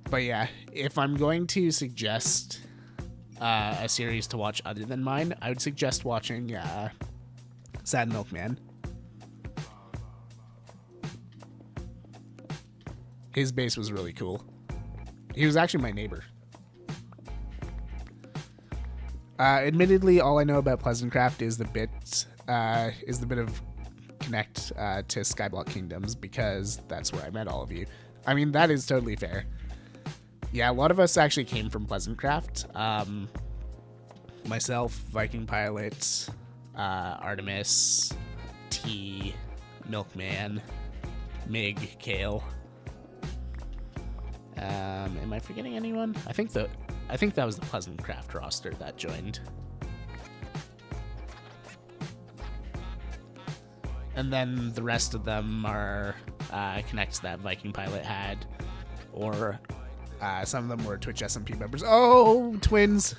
But yeah, if I'm going to suggest a series to watch other than mine, I would suggest watching Sad Milkman. His base was really cool. He was actually my neighbor. Admittedly, all I know about PleasantCraft is the bit of connect to Skyblock Kingdoms, because that's where I met all of you. I mean, that is totally fair. Yeah, a lot of us actually came from PleasantCraft. Myself, Viking Pilot, Artemis, T, Milkman, Mig, Kale. Am I forgetting anyone? I think that was the PleasantCraft roster that joined. And then the rest of them are connects that Viking Pilot had, or some of them were Twitch SMP members. Oh, twins!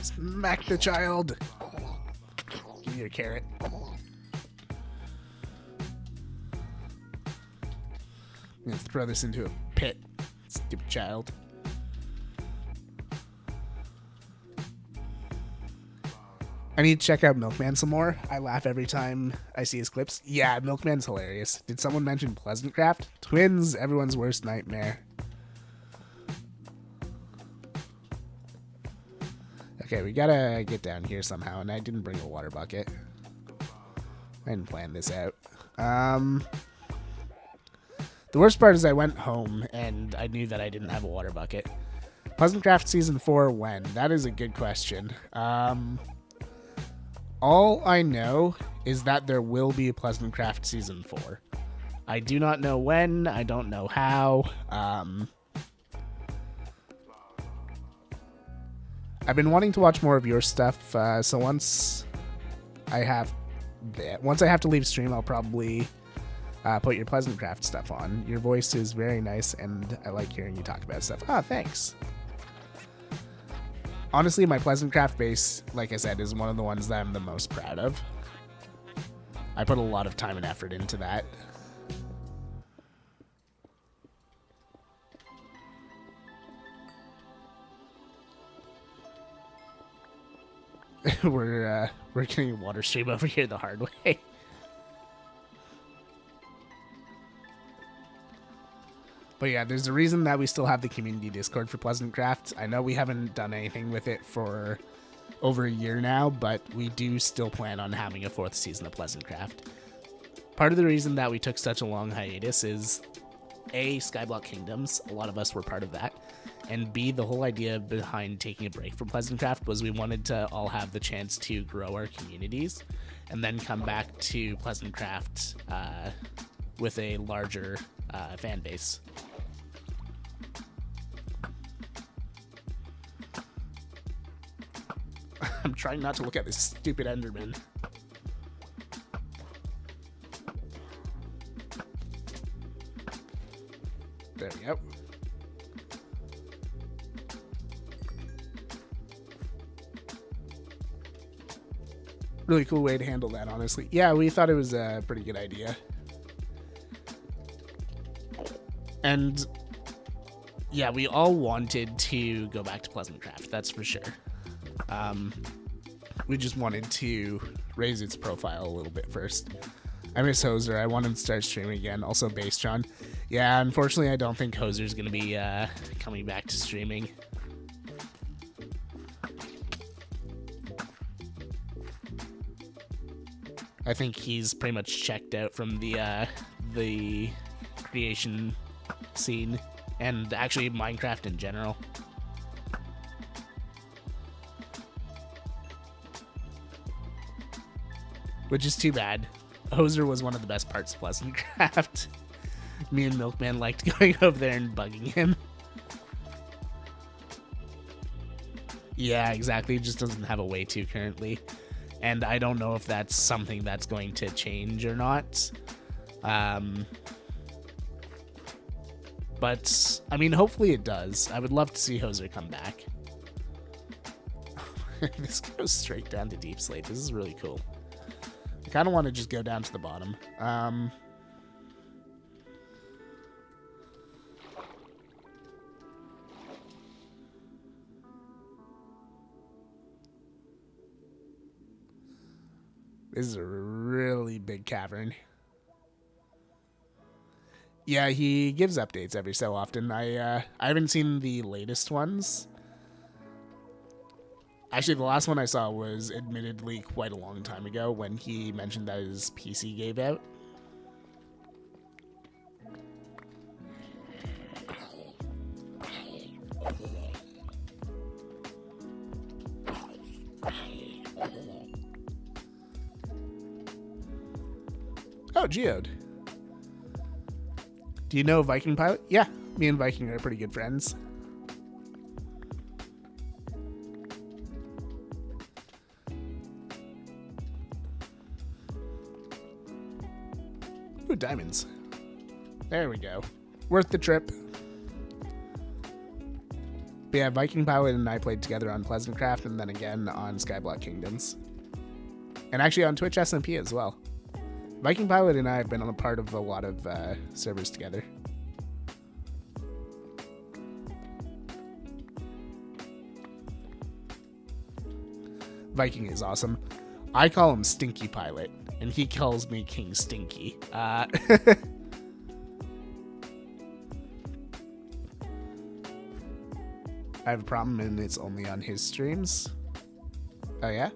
Smack the child! Give me your carrot. I'm gonna throw this into a pit. Stupid child. I need to check out Milkman some more. I laugh every time I see his clips. Yeah, Milkman's hilarious. Did someone mention PleasantCraft? Twins, everyone's worst nightmare. Okay, we gotta get down here somehow, and I didn't bring a water bucket. I didn't plan this out. The worst part is I went home, and I knew that I didn't have a water bucket. PleasantCraft Season 4 when? That is a good question. All I know is that there will be a PleasantCraft Season 4. I do not know when. I don't know how. I've been wanting to watch more of your stuff, so once I have to leave stream, I'll probably put your PleasantCraft stuff on. Your voice is very nice, and I like hearing you talk about stuff. Ah, thanks. Honestly, my PleasantCraft base, like I said, is one of the ones that I'm the most proud of. I put a lot of time and effort into that. We're getting a water stream over here the hard way. But yeah, there's a reason that we still have the community Discord for PleasantCraft. I know we haven't done anything with it for over a year now, but we do still plan on having a 4th season of PleasantCraft. Part of the reason that we took such a long hiatus is A, Skyblock Kingdoms. A lot of us were part of that. And B, the whole idea behind taking a break from PleasantCraft was we wanted to all have the chance to grow our communities and then come back to PleasantCraft with a larger fan base. I'm trying not to look at this stupid Enderman. There we go. Really cool way to handle that, honestly. Yeah, we thought it was a pretty good idea. And yeah, we all wanted to go back to PleasantCraft, that's for sure. We just wanted to raise its profile a little bit first. I miss Hoser. I want him to start streaming again. Also, Base John. Yeah, unfortunately, I don't think Hoser's going to be coming back to streaming. I think he's pretty much checked out from the creation scene and actually Minecraft in general. Which is too bad. Hoser was one of the best parts of PleasantCraft. Me and Milkman liked going over there and bugging him. Yeah, exactly. He just doesn't have a way to currently. And I don't know if that's something that's going to change or not. But, I mean, hopefully it does. I would love to see Hoser come back. This goes straight down to Deep Slate. This is really cool. I kind of want to just go down to the bottom. This is a really big cavern. Yeah, he gives updates every so often. I haven't seen the latest ones. Actually, the last one I saw was admittedly quite a long time ago when he mentioned that his PC gave out. Oh, Geode. Do you know Viking Pilot? Yeah, me and Viking are pretty good friends. Ooh, diamonds. There we go. Worth the trip. But yeah, Viking Pilot and I played together on PleasantCraft and then again on Skyblock Kingdoms. And actually on Twitch SMP as well. Viking Pilot and I have been on a part of a lot of servers together. Viking is awesome. I call him Stinky Pilot, and he calls me King Stinky. I have a problem, and it's only on his streams. Oh, yeah?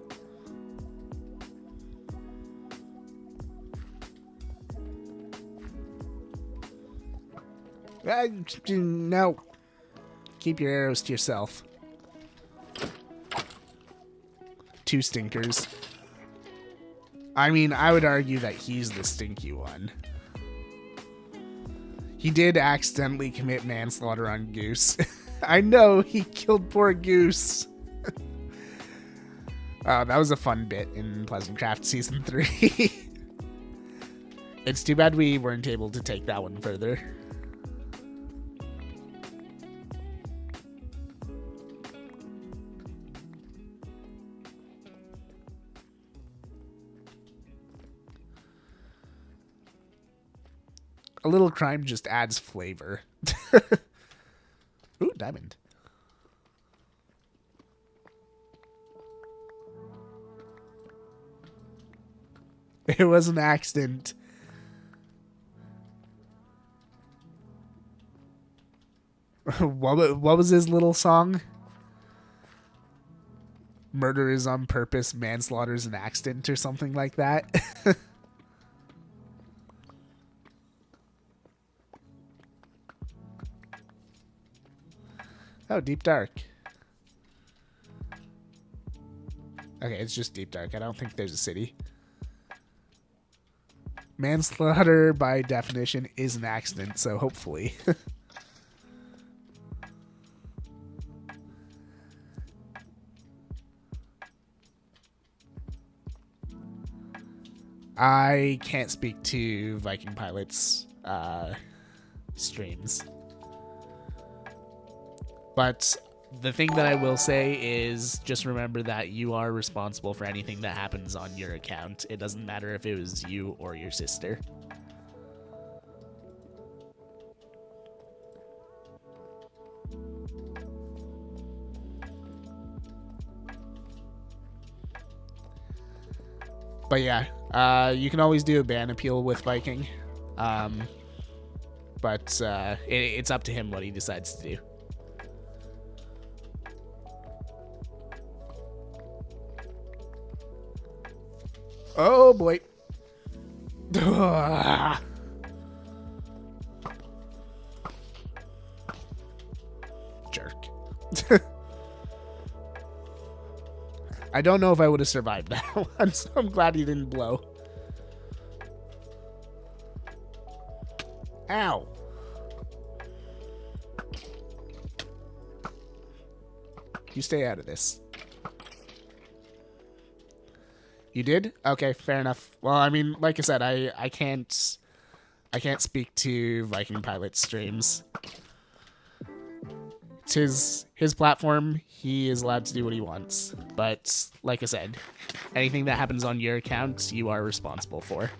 No. Keep your arrows to yourself. Two stinkers. I mean, I would argue that he's the stinky one. He did accidentally commit manslaughter on Goose. I know, he killed poor Goose. That was a fun bit in PleasantCraft Season 3. It's too bad we weren't able to take that one further. A little crime just adds flavor. Ooh, diamond. It was an accident. What was his little song? Murder is on purpose, manslaughter is an accident, or something like that. Oh, Deep Dark. Okay, it's just Deep Dark. I don't think there's a city. Manslaughter, by definition, is an accident, so hopefully. I can't speak to Viking Pilots streams. But the thing that I will say is just remember that you are responsible for anything that happens on your account. It doesn't matter if it was you or your sister. But yeah, you can always do a ban appeal with Viking. But it's up to him what he decides to do. Oh boy. Jerk. I don't know if I would have survived that one, so I'm glad he didn't blow. Ow. You stay out of this. You did? Okay, fair enough. Well, I mean, like I said, I can't speak to Viking Pilot streams. It's his platform. He is allowed to do what he wants. But like I said, anything that happens on your account, you are responsible for.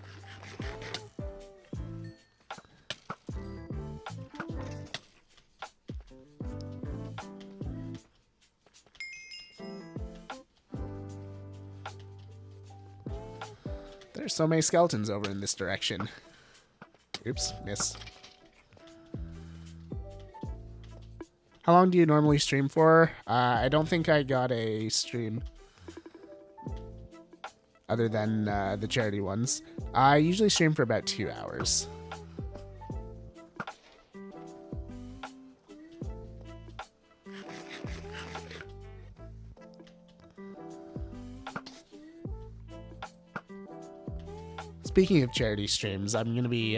There's so many skeletons over in this direction. Oops, miss. How long do you normally stream for? I don't think I got a stream other than the charity ones. I usually stream for about 2 hours. Speaking of charity streams, I'm going to be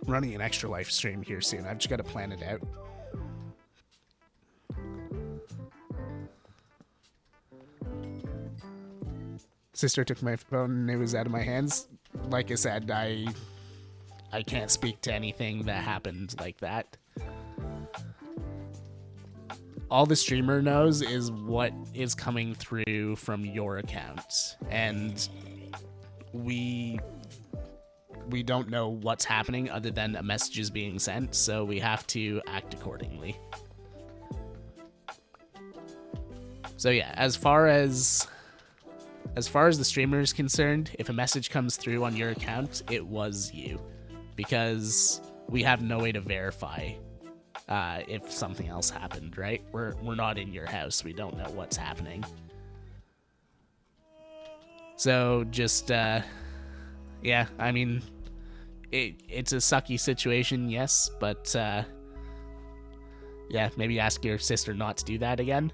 running an Extra Life stream here soon. I've just got to plan it out. Sister took my phone and it was out of my hands. Like I said, I can't speak to anything that happened like that. All the streamer knows is what is coming through from your account. And we don't know what's happening other than a message is being sent, so we have to act accordingly. So yeah, as far as the streamer is concerned, if a message comes through on your account, it was you, because we have no way to verify if something else happened, right? We're not in your house. We don't know what's happening. So just yeah, I mean, it's a sucky situation, yes, but yeah, maybe ask your sister not to do that again.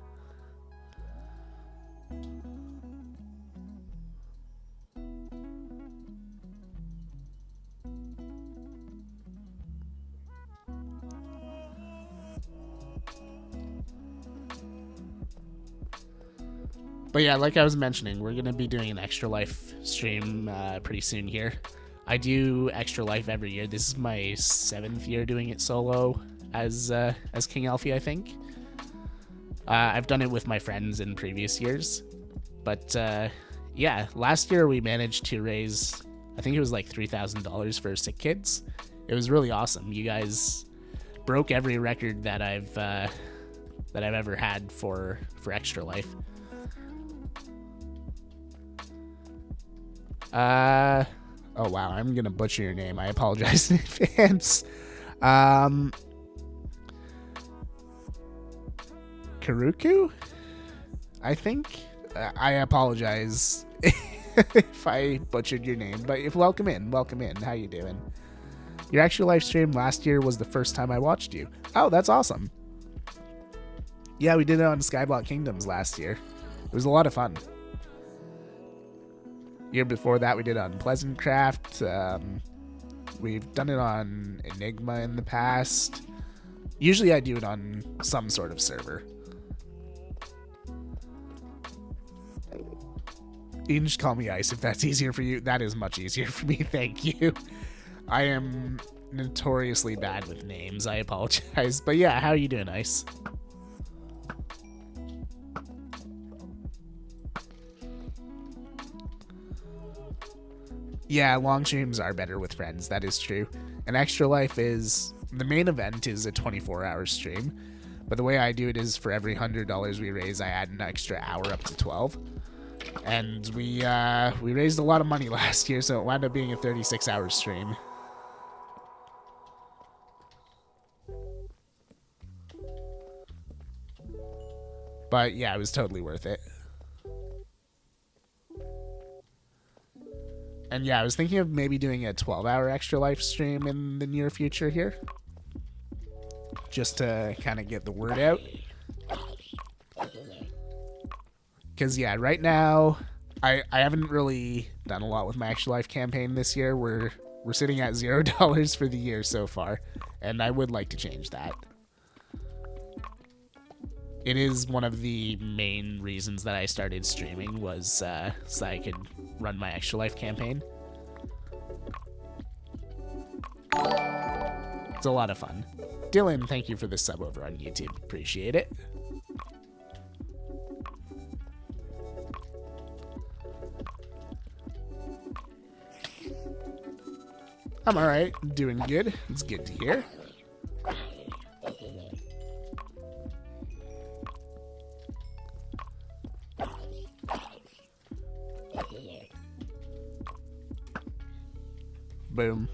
But yeah, like I was mentioning, we're going to be doing an Extra Life stream pretty soon here. I do Extra Life every year. This is my 7th year doing it solo as King Alfie, I think. I've done it with my friends in previous years. But yeah, last year we managed to raise, I think it was like $3,000 for sick kids. It was really awesome. You guys broke every record that I've ever had for Extra Life. Oh wow, I'm gonna butcher your name. I apologize in advance. Karuku? I think? I apologize if I butchered your name, but welcome in. How you doing? Your Extra Life stream last year was the first time I watched you. Oh, that's awesome. Yeah, we did it on Skyblock Kingdoms last year. It was a lot of fun. Year before that, we did it on PleasantCraft. We've done it on Enigma in the past. Usually I do it on some sort of server. You can just call me Ice if that's easier for you. That is much easier for me, thank you. I am notoriously bad with names. I apologize. But yeah, how are you doing, Ice? Yeah, long streams are better with friends. That is true. And Extra Life is... The main event is a 24-hour stream. But the way I do it is for every $100 we raise, I add an extra hour up to 12. And we raised a lot of money last year, so it wound up being a 36-hour stream. But yeah, it was totally worth it. And yeah, I was thinking of maybe doing a 12-hour Extra Life stream in the near future here. Just to kind of get the word out. Because yeah, right now, I haven't really done a lot with my Extra Life campaign this year. We're sitting at $0 for the year so far. And I would like to change that. It is one of the main reasons that I started streaming was so I could run my Extra Life campaign. It's a lot of fun. Dylan, thank you for the sub over on YouTube. Appreciate it. I'm alright. Doing good. It's good to hear. Boom.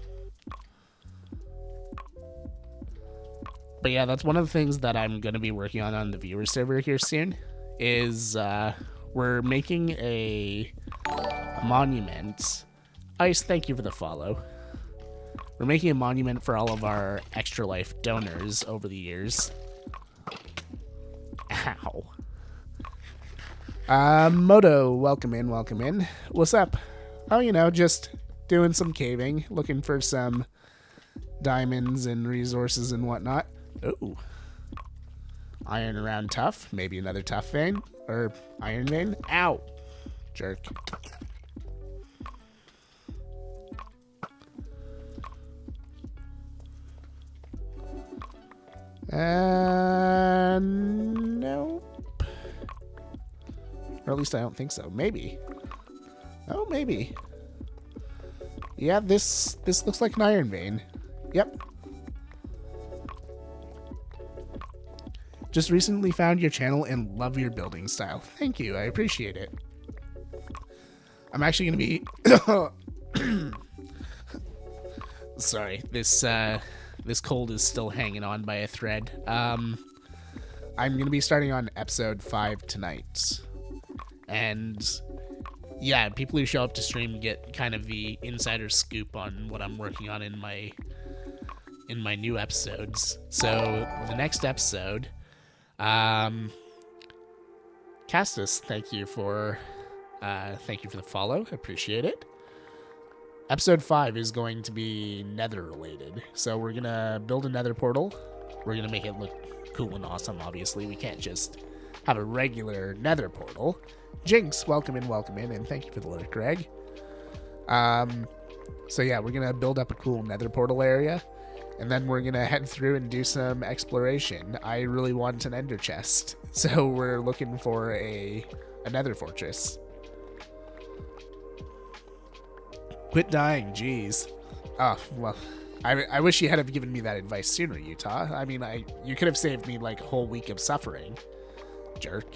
But yeah, that's one of the things that I'm going to be working on the viewer server here soon, is we're making a monument. Ice, thank you for the follow. We're making a monument for all of our Extra Life donors over the years. Ow. Moto, welcome in, welcome in. What's up? Oh, you know, just doing some caving, looking for some diamonds and resources and whatnot. Ooh. Iron around tough. Maybe another tough vein. Or iron vein. Ow. Jerk. Nope. Or at least I don't think so. Maybe. Oh, maybe. Yeah, this looks like an iron vein. Yep. Just recently found your channel and love your building style. Thank you. I appreciate it. I'm actually going to be... Sorry. This cold is still hanging on by a thread. I'm going to be starting on episode 5 tonight. And yeah, people who show up to stream get kind of the insider scoop on what I'm working on in my new episodes. So the next episode... Castus, thank you for the follow. Appreciate it. Episode 5 is going to be nether related. So we're gonna build a nether portal. We're gonna make it look cool and awesome, obviously. We can't just have a regular nether portal. Jinx, welcome in, and thank you for the lurk, Greg. So yeah, we're gonna build up a cool nether portal area. And then we're going to head through and do some exploration. I really want an ender chest. So we're looking for a nether fortress. Quit dying, jeez. Oh, well, I wish you had have given me that advice sooner, Utah. I mean, you could have saved me like a whole week of suffering. Jerk.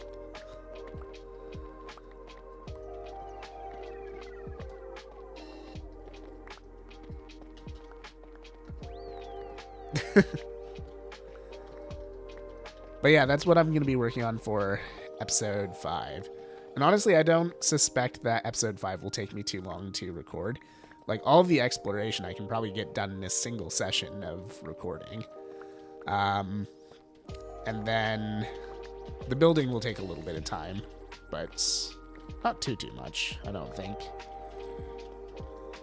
But yeah, that's what I'm going to be working on for episode 5. And honestly, I don't suspect that episode 5 will take me too long to record. Like, all of the exploration I can probably get done in a single session of recording. And then The building will take a little bit of time, but not too much, I don't think.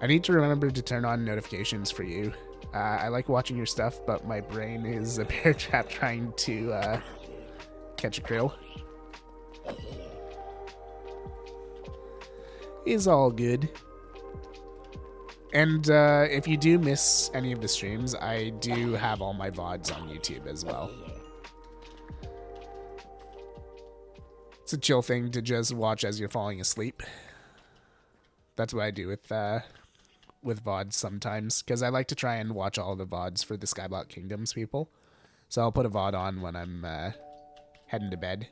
I need to remember to turn on notifications for you. I like watching your stuff, but my brain is a bear trap trying to catch a krill. Is all good. And if you do miss any of the streams, I do have all my VODs on YouTube as well. It's a chill thing to just watch as you're falling asleep. That's what I do with VODs sometimes, because I like to try and watch all the VODs for the Skyblock Kingdoms people. So I'll put a VOD on when I'm heading to bed.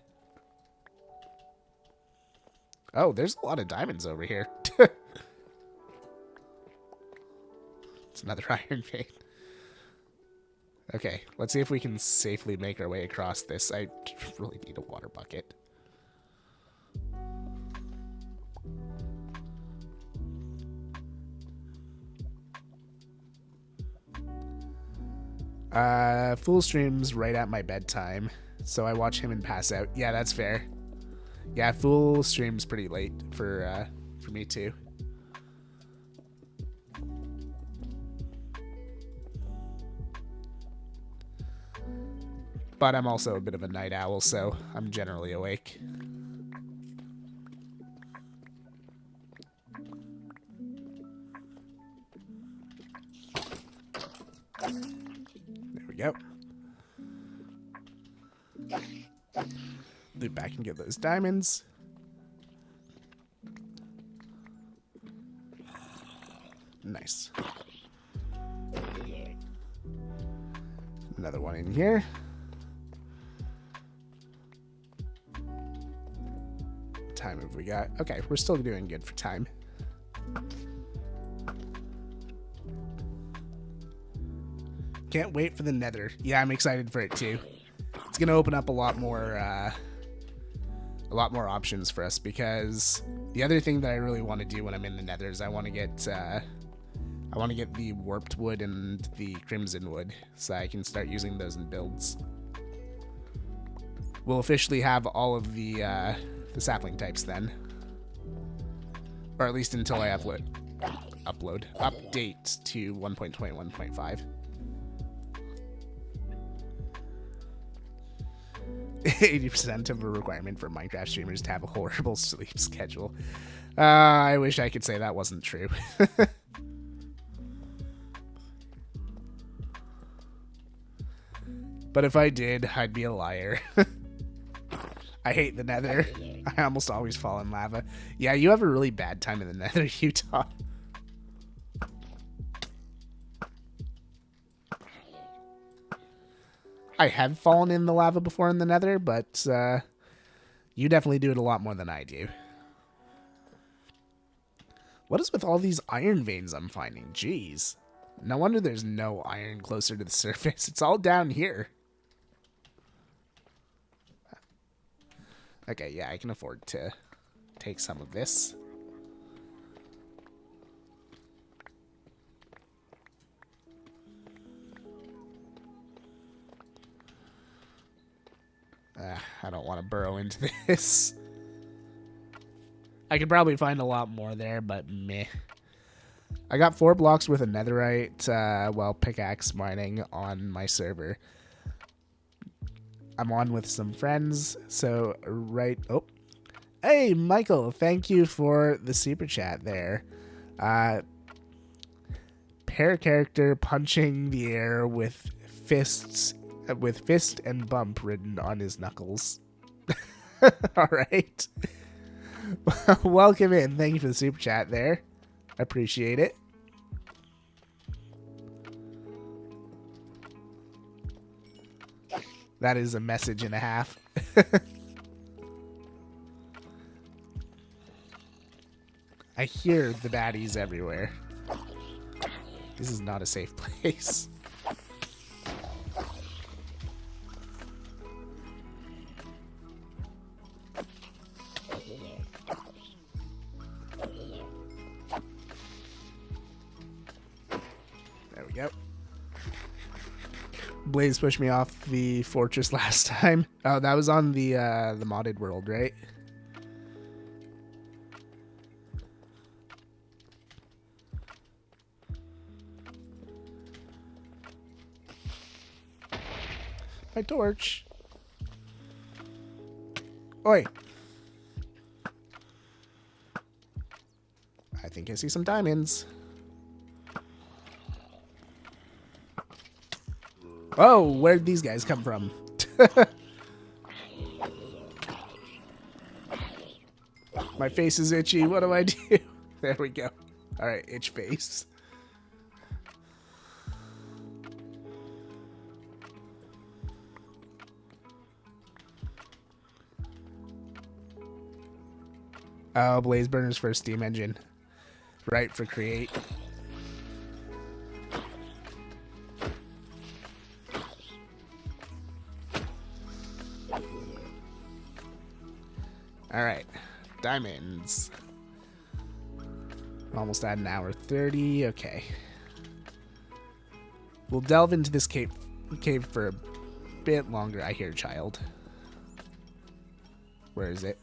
Oh, there's a lot of diamonds over here. It's another iron vein. Okay, let's see if we can safely make our way across this. I really need a water bucket. Fool streams right at my bedtime, so I watch him and pass out. Yeah, that's fair. Yeah, Fool streams pretty late for me too. But I'm also a bit of a night owl, so I'm generally awake. There we go. Loop back and get those diamonds. Nice. Another one in here. What time have we got? Okay, we're still doing good for time. Can't wait for the Nether. Yeah, I'm excited for it too. It's gonna open up a lot more options for us, because the other thing that I really want to do when I'm in the Nether is I want to get the warped wood and the crimson wood, so I can start using those in builds. We'll officially have all of the sapling types then, or at least until I update to 1.21.5. 80% of a requirement for Minecraft streamers to have a horrible sleep schedule. I wish I could say that wasn't true. But if I did, I'd be a liar. I hate the Nether. I almost always fall in lava. Yeah, you have a really bad time in the Nether, Utah. I have fallen in the lava before in the Nether, but you definitely do it a lot more than I do. What is with all these iron veins I'm finding? Jeez. No wonder there's no iron closer to the surface. It's all down here. Okay, yeah, I can afford to take some of this. I don't want to burrow into this. I could probably find a lot more there, but meh. I got 4 blocks worth of netherite, pickaxe mining on my server. I'm on with some friends, so oh. Hey, Michael, thank you for the super chat there. Pair character punching the air with fist and bump written on his knuckles. All right. Welcome in. Thank you for the super chat there. I appreciate it. That is a message and a half. I hear the baddies everywhere. This is not a safe place. There we go. Blaze pushed me off the fortress last time. Oh, that was on the modded world, right? My torch. Oi. I think I see some diamonds. Oh, where'd these guys come from? My face is itchy. What do I do? There we go. All right, itch face. Oh, Blaze Burner's first steam engine. Right, for create. Alright, diamonds. Almost at an hour 30, okay. We'll delve into this cave for a bit longer. I hear a child. Where is it?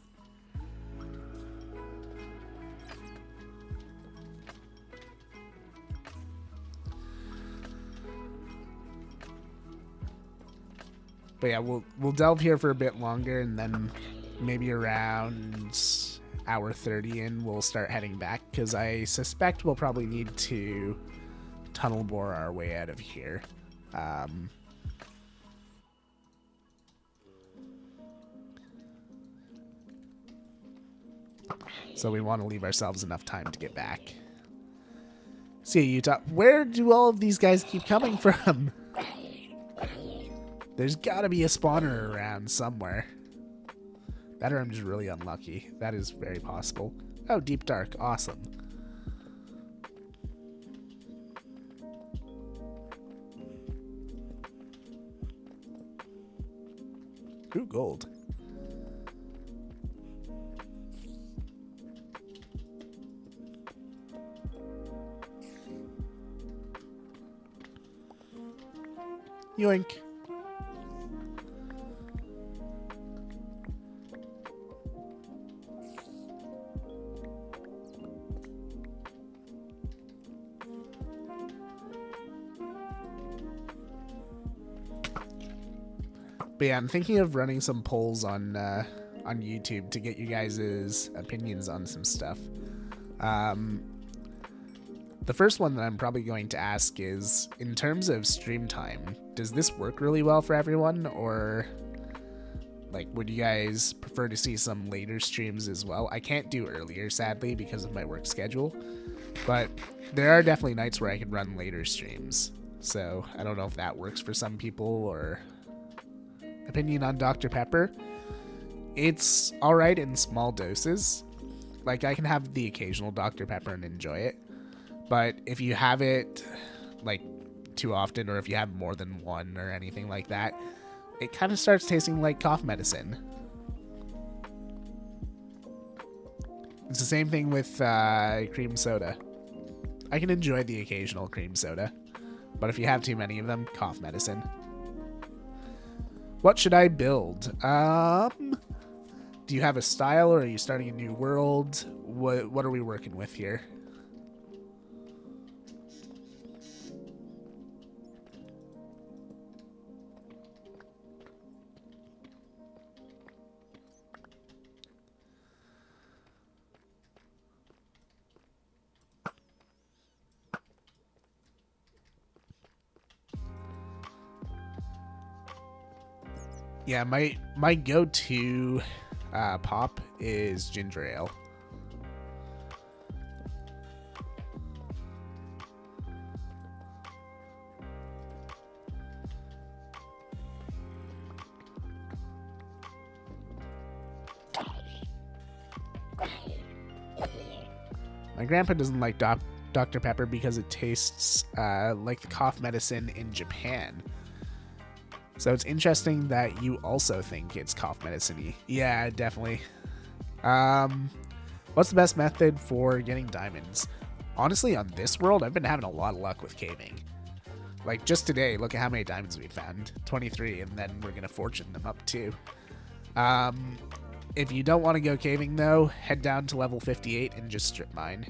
But yeah, we'll delve here for a bit longer, and then maybe around hour 30 in, we'll start heading back, because I suspect we'll probably need to tunnel bore our way out of here. So we want to leave ourselves enough time to get back. See, Utah, where do all of these guys keep coming from? There's gotta be a spawner around somewhere. That or I'm just really unlucky. That is very possible. Oh, deep dark. Awesome. Ooh, gold. Yoink. But yeah, I'm thinking of running some polls on YouTube to get you guys' opinions on some stuff. The first one that I'm probably going to ask is, in terms of stream time, does this work really well for everyone, or like would you guys prefer to see some later streams as well? I can't do earlier, sadly, because of my work schedule, but there are definitely nights where I can run later streams. So I don't know if that works for some people, or opinion on Dr. Pepper. It's alright in small doses. Like, I can have the occasional Dr. Pepper and enjoy it. But if you have it, like, too often, or if you have more than one or anything like that, it kind of starts tasting like cough medicine. It's the same thing with cream soda. I can enjoy the occasional cream soda, but if you have too many of them, cough medicine. What should I build? Do you have a style, or are you starting a new world? What are we working with here? Yeah, my go-to pop is ginger ale. My grandpa doesn't like Dr. Pepper because it tastes like the cough medicine in Japan. So it's interesting that you also think it's cough medicine-y. Yeah, definitely. What's the best method for getting diamonds? Honestly, on this world, I've been having a lot of luck with caving. Like, just today, look at how many diamonds we found. 23, and then we're going to fortune them up, too. If you don't want to go caving, though, head down to level 58 and just strip mine.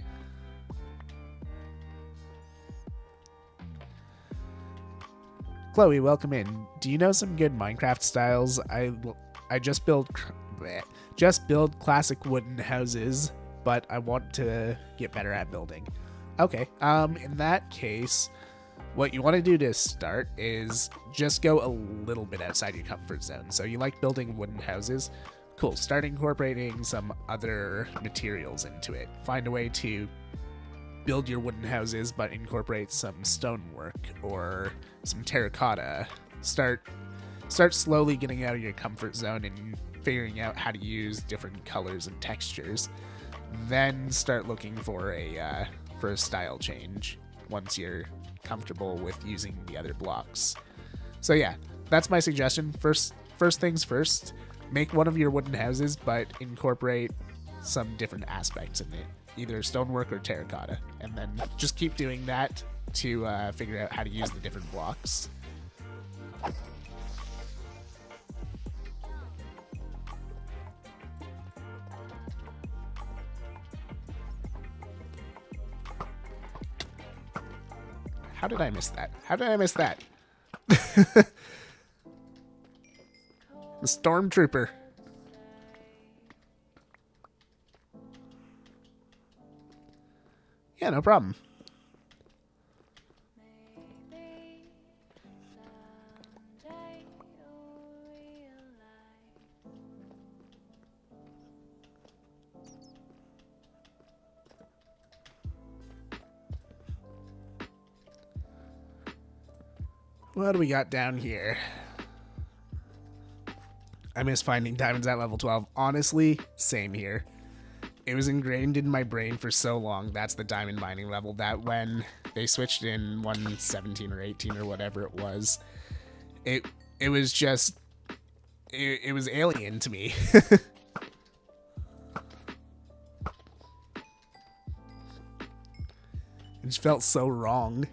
Chloe, welcome in. Do you know some good Minecraft styles? I just build classic wooden houses, but I want to get better at building. Okay, in that case, what you want to do to start is just go a little bit outside your comfort zone. So you like building wooden houses? Cool, start incorporating some other materials into it. Find a way to build your wooden houses, but incorporate some stonework or some terracotta. Start slowly getting out of your comfort zone and figuring out how to use different colors and textures. Then start looking for a style change once you're comfortable with using the other blocks. So yeah, that's my suggestion. First things first, make one of your wooden houses, but incorporate some different aspects in it, either stonework or terracotta, and then just keep doing that to figure out how to use the different blocks. How did I miss that? How did I miss that? The stormtrooper. Yeah, no problem. What do we got down here? I miss finding diamonds at level 12. Honestly, same here. It was ingrained in my brain for so long. That's the diamond mining level, that when they switched in 117 or 18 or whatever it was, it was just, it was alien to me. It just felt so wrong.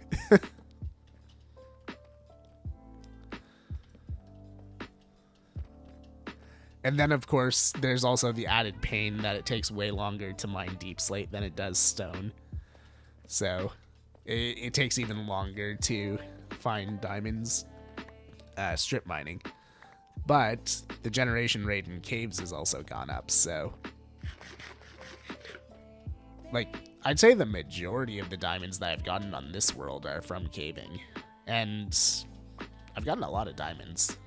And then, of course, there's also the added pain that it takes way longer to mine deep slate than it does stone. So it takes even longer to find diamonds strip mining. But the generation rate in caves has also gone up, so... Like, I'd say the majority of the diamonds that I've gotten on this world are from caving. And I've gotten a lot of diamonds.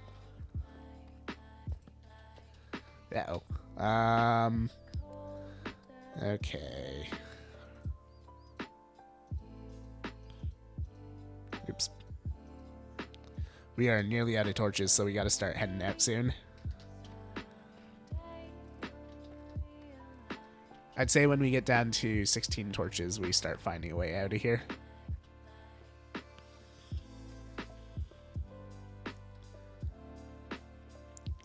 Uh-oh. Okay. Oops. We are nearly out of torches, so we gotta start heading out soon. I'd say when we get down to 16 torches, we start finding a way out of here.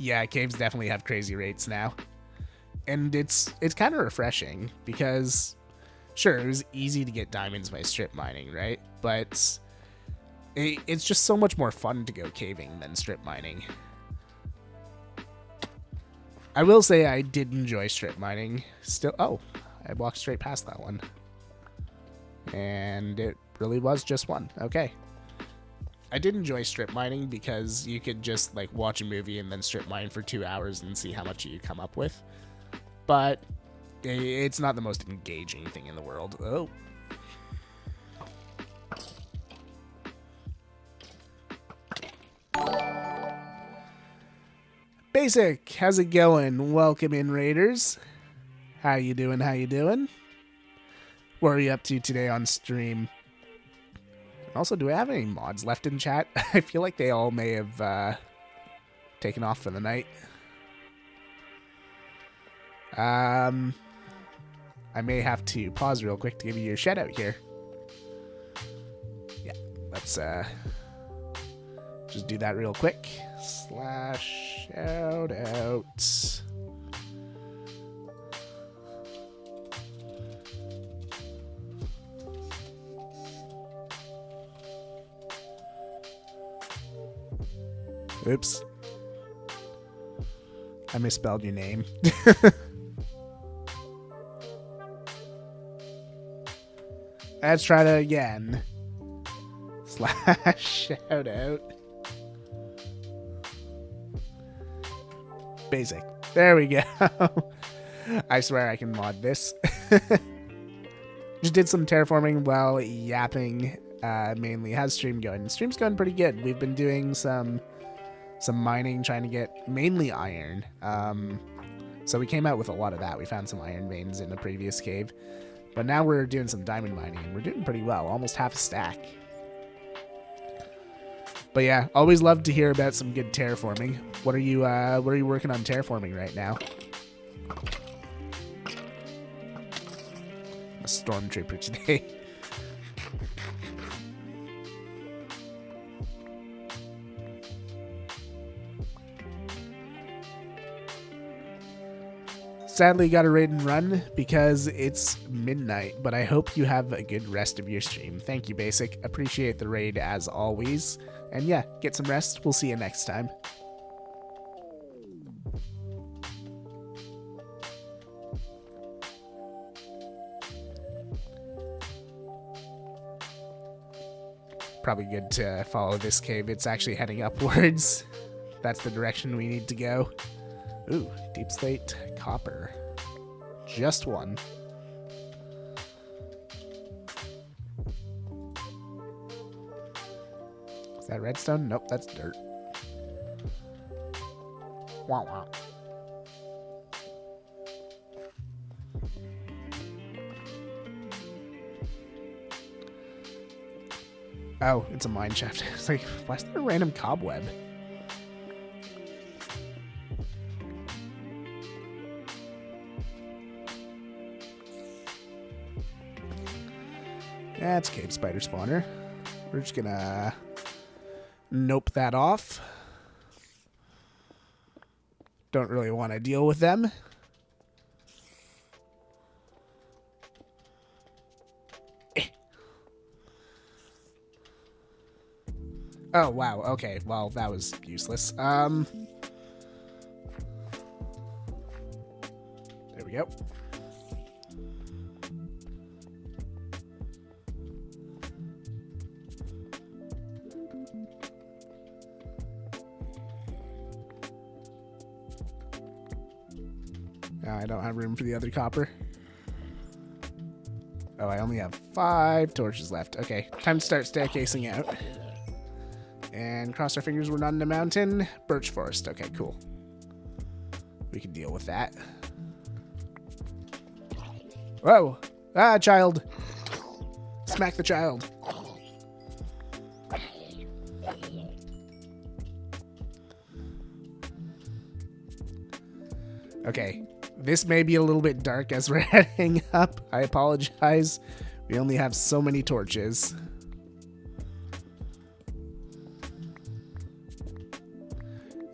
Yeah, caves definitely have crazy rates now. And it's kind of refreshing because, sure, it was easy to get diamonds by strip mining, right? But it's just so much more fun to go caving than strip mining. I will say I did enjoy strip mining. Still, oh, I walked straight past that one. And it really was just one. Okay. I did enjoy strip mining because you could just like watch a movie and then strip mine for 2 hours and see how much you come up with. But it's not the most engaging thing in the world. Oh. Basic, how's it going? Welcome in, Raiders. How you doing? How you doing? What are you up to today on stream? Also, do I have any mods left in chat? I feel like they all may have taken off for the night. I may have to pause real quick to give you your shout out here. Yeah, let's just do that real quick. Slash shout out. Oops. I misspelled your name. Let's try that again. / shout out. Basic. There we go. I swear I can mod this. Just did some terraforming while yapping. Mainly. How's stream going? Stream's going pretty good. We've been doing some mining, trying to get mainly iron. So we came out with a lot of that. We found some iron veins in the previous cave. But now we're doing some diamond mining, and we're doing pretty well. Almost half a stack. But yeah, always love to hear about some good terraforming. What are you working on terraforming right now? A stormtrooper today. Sadly, got to raid and run because it's midnight, but I hope you have a good rest of your stream. Thank you, Basic. Appreciate the raid as always. And yeah, get some rest. We'll see you next time. Probably good to follow this cave. It's actually heading upwards. That's the direction we need to go. Ooh, deep slate copper. Just one. Is that redstone? Nope, that's dirt. Wow, wow. Oh, it's a mine shaft. It's like, why is there a random cobweb? That's cave spider spawner. We're just gonna nope that off. Don't really want to deal with them. Oh, wow. Okay. Well, that was useless. There we go. I don't have room for the other copper. Oh, I only have 5 torches left. Okay, time to start staircasing out. And cross our fingers we're not in a mountain. Birch forest. Okay, cool. We can deal with that. Whoa! Ah, child! Smack the child. Okay. This may be a little bit dark as we're heading up. I apologize. We only have so many torches.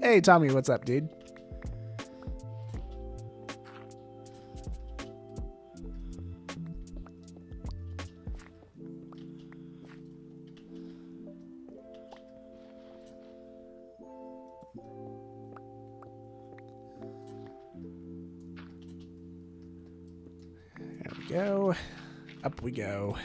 Hey, Tommy, what's up, dude? There we go. Up we go.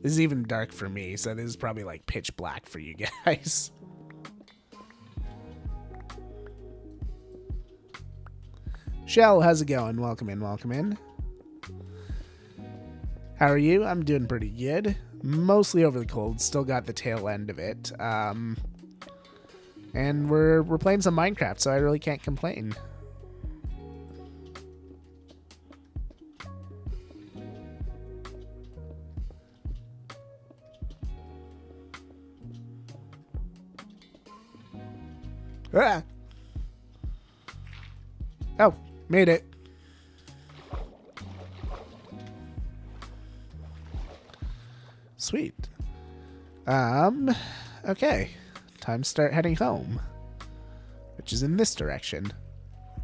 This is even dark for me, so this is probably like pitch black for you guys. Shell, how's it going? Welcome in, welcome in. How are you? I'm doing pretty good. Mostly over the cold. Still got the tail end of it. And we're playing some Minecraft, so I really can't complain. Ah! Oh, made it. Sweet. Okay. Time to start heading home. Which is in this direction.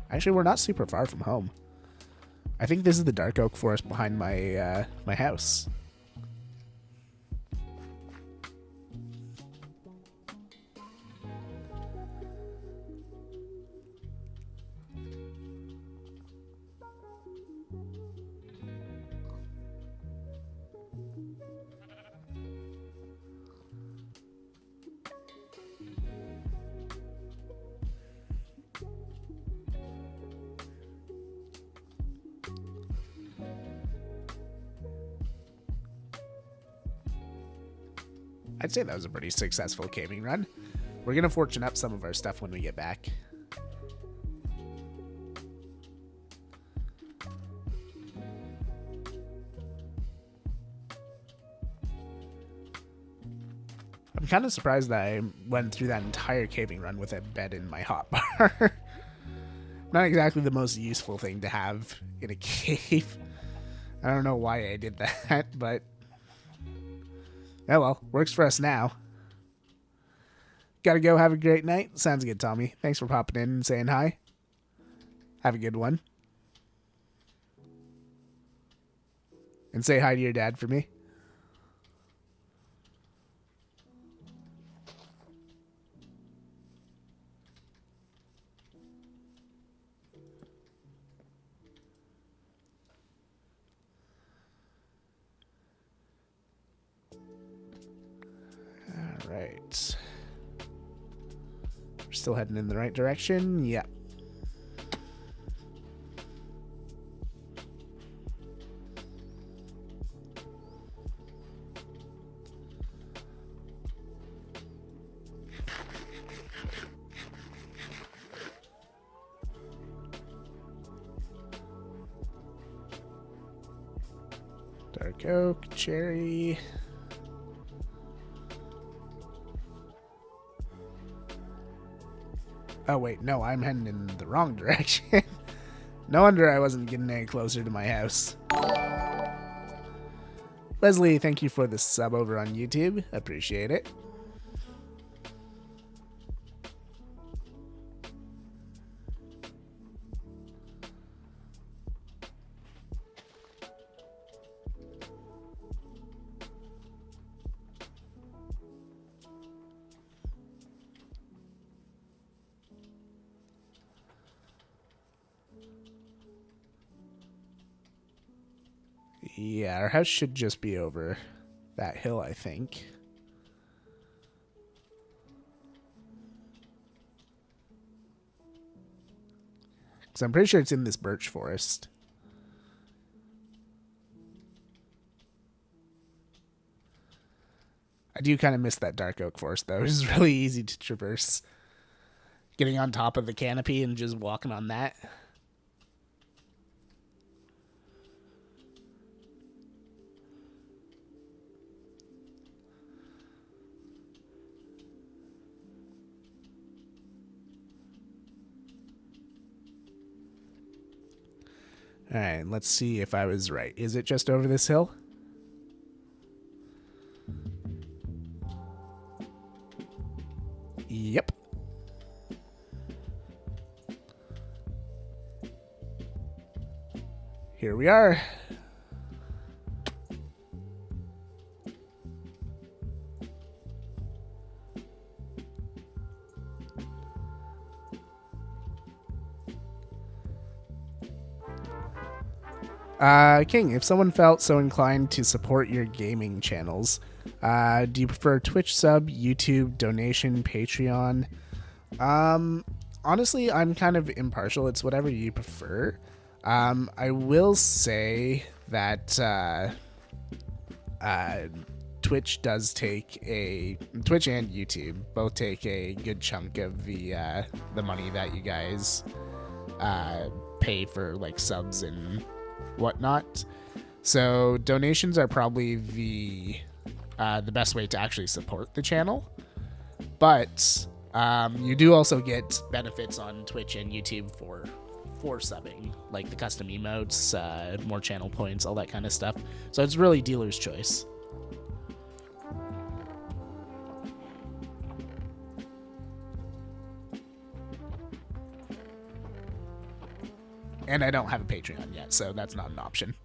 Actually, we're not super far from home. I think this is the dark oak forest behind my my house. I'd say that was a pretty successful caving run. We're going to fortune up some of our stuff when we get back. I'm kind of surprised that I went through that entire caving run with a bed in my hotbar. Not exactly the most useful thing to have in a cave. I don't know why I did that, but oh well, works for us now. Gotta go, have a great night. Sounds good, Tommy. Thanks for popping in and saying hi. Have a good one. And say hi to your dad for me. All right. We're still heading in the right direction. Yep. Dark oak, cherry. Oh wait, no, I'm heading in the wrong direction. No wonder I wasn't getting any closer to my house. Leslie, thank you for the sub over on YouTube. Appreciate it. Yeah, our house should just be over that hill, I think. Because I'm pretty sure it's in this birch forest. I do kind of miss that dark oak forest, though. It was really easy to traverse. Getting on top of the canopy and just walking on that. All right, let's see if I was right. Is it just over this hill? Yep. Here we are. King, if someone felt so inclined to support your gaming channels, do you prefer Twitch sub, YouTube, donation, Patreon? Honestly, I'm kind of impartial. It's whatever you prefer. I will say that Twitch and YouTube both take a good chunk of the money that you guys pay for like subs and whatnot. So donations are probably the best way to actually support the channel. But you do also get benefits on Twitch and YouTube for subbing, like the custom emotes, more channel points, all that kind of stuff. So it's really dealer's choice. And I don't have a Patreon yet, so that's not an option.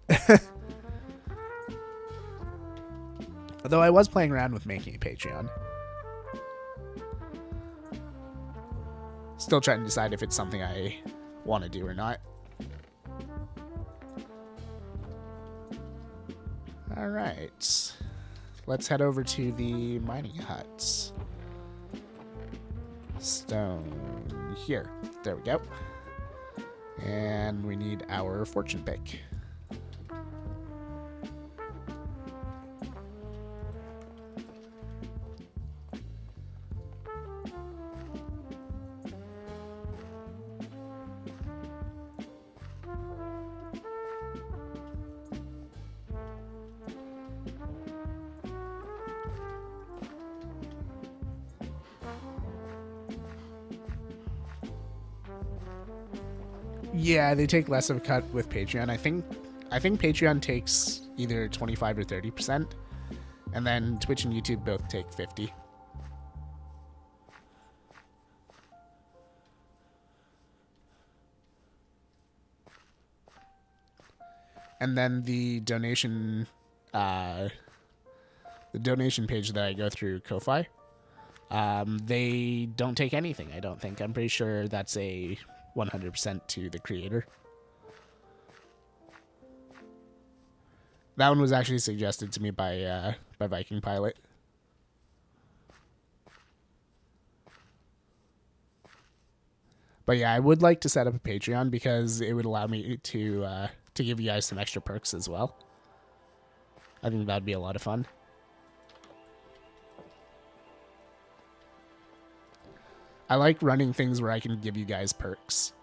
Although I was playing around with making a Patreon. Still trying to decide if it's something I want to do or not. Alright. Let's head over to the mining huts. Stone here. There we go. And we need our fortune pick. Yeah, they take less of a cut with Patreon. I think Patreon takes either 25 or 30%, and then Twitch and YouTube both take 50. And then the donation page that I go through, Ko-Fi, they don't take anything, I don't think. I'm pretty sure that's a 100% to the creator. That one was actually suggested to me by Viking Pilot. But yeah, I would like to set up a Patreon because it would allow me to give you guys some extra perks as well. I think that'd be a lot of fun. I like running things where I can give you guys perks.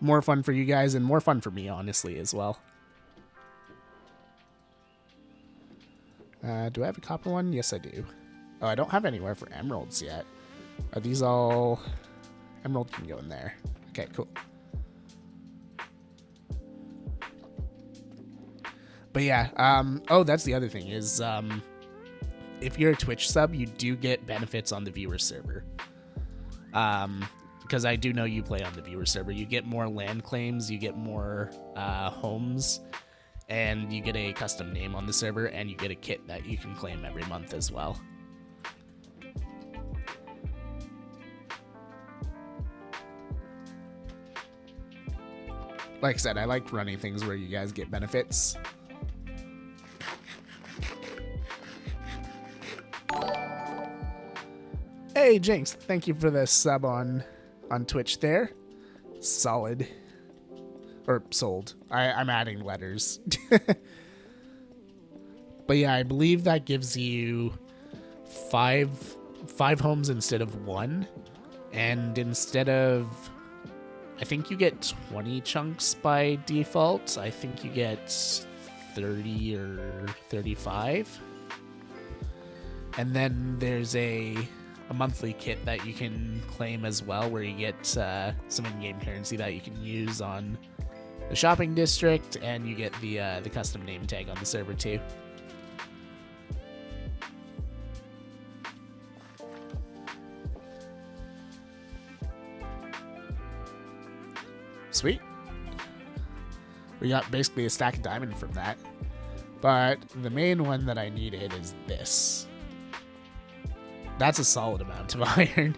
More fun for you guys and more fun for me, honestly, as well. Do I have a copper one? Yes, I do. Oh, I don't have anywhere for emeralds yet. Are these all... Emerald can go in there. Okay, cool. But yeah, oh, that's the other thing is... if you're a Twitch sub, you do get benefits on the viewer server. Because I do know you play on the viewer server. You get more land claims, you get more homes, and you get a custom name on the server, and you get a kit that you can claim every month as well. Like I said, I like running things where you guys get benefits. Hey, Jinx, thank you for the sub on Twitch there. Solid. Or sold. I'm adding letters. But yeah, I believe that gives you five homes instead of one. And instead of... I think you get 20 chunks by default. I think you get 30 or 35. And then there's a monthly kit that you can claim as well, where you get some in-game currency that you can use on the shopping district, and you get the custom name tag on the server too. Sweet. We got basically a stack of diamond from that. But the main one that I needed is this. That's a solid amount of iron.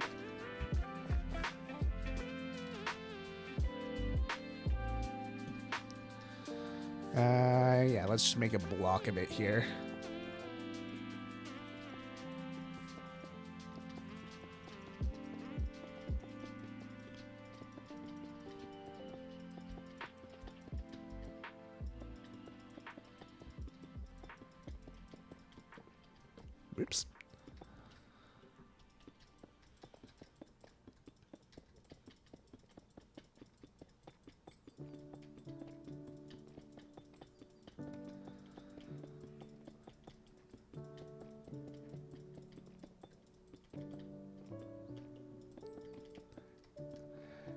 Yeah, let's just make a block of it here. Oops.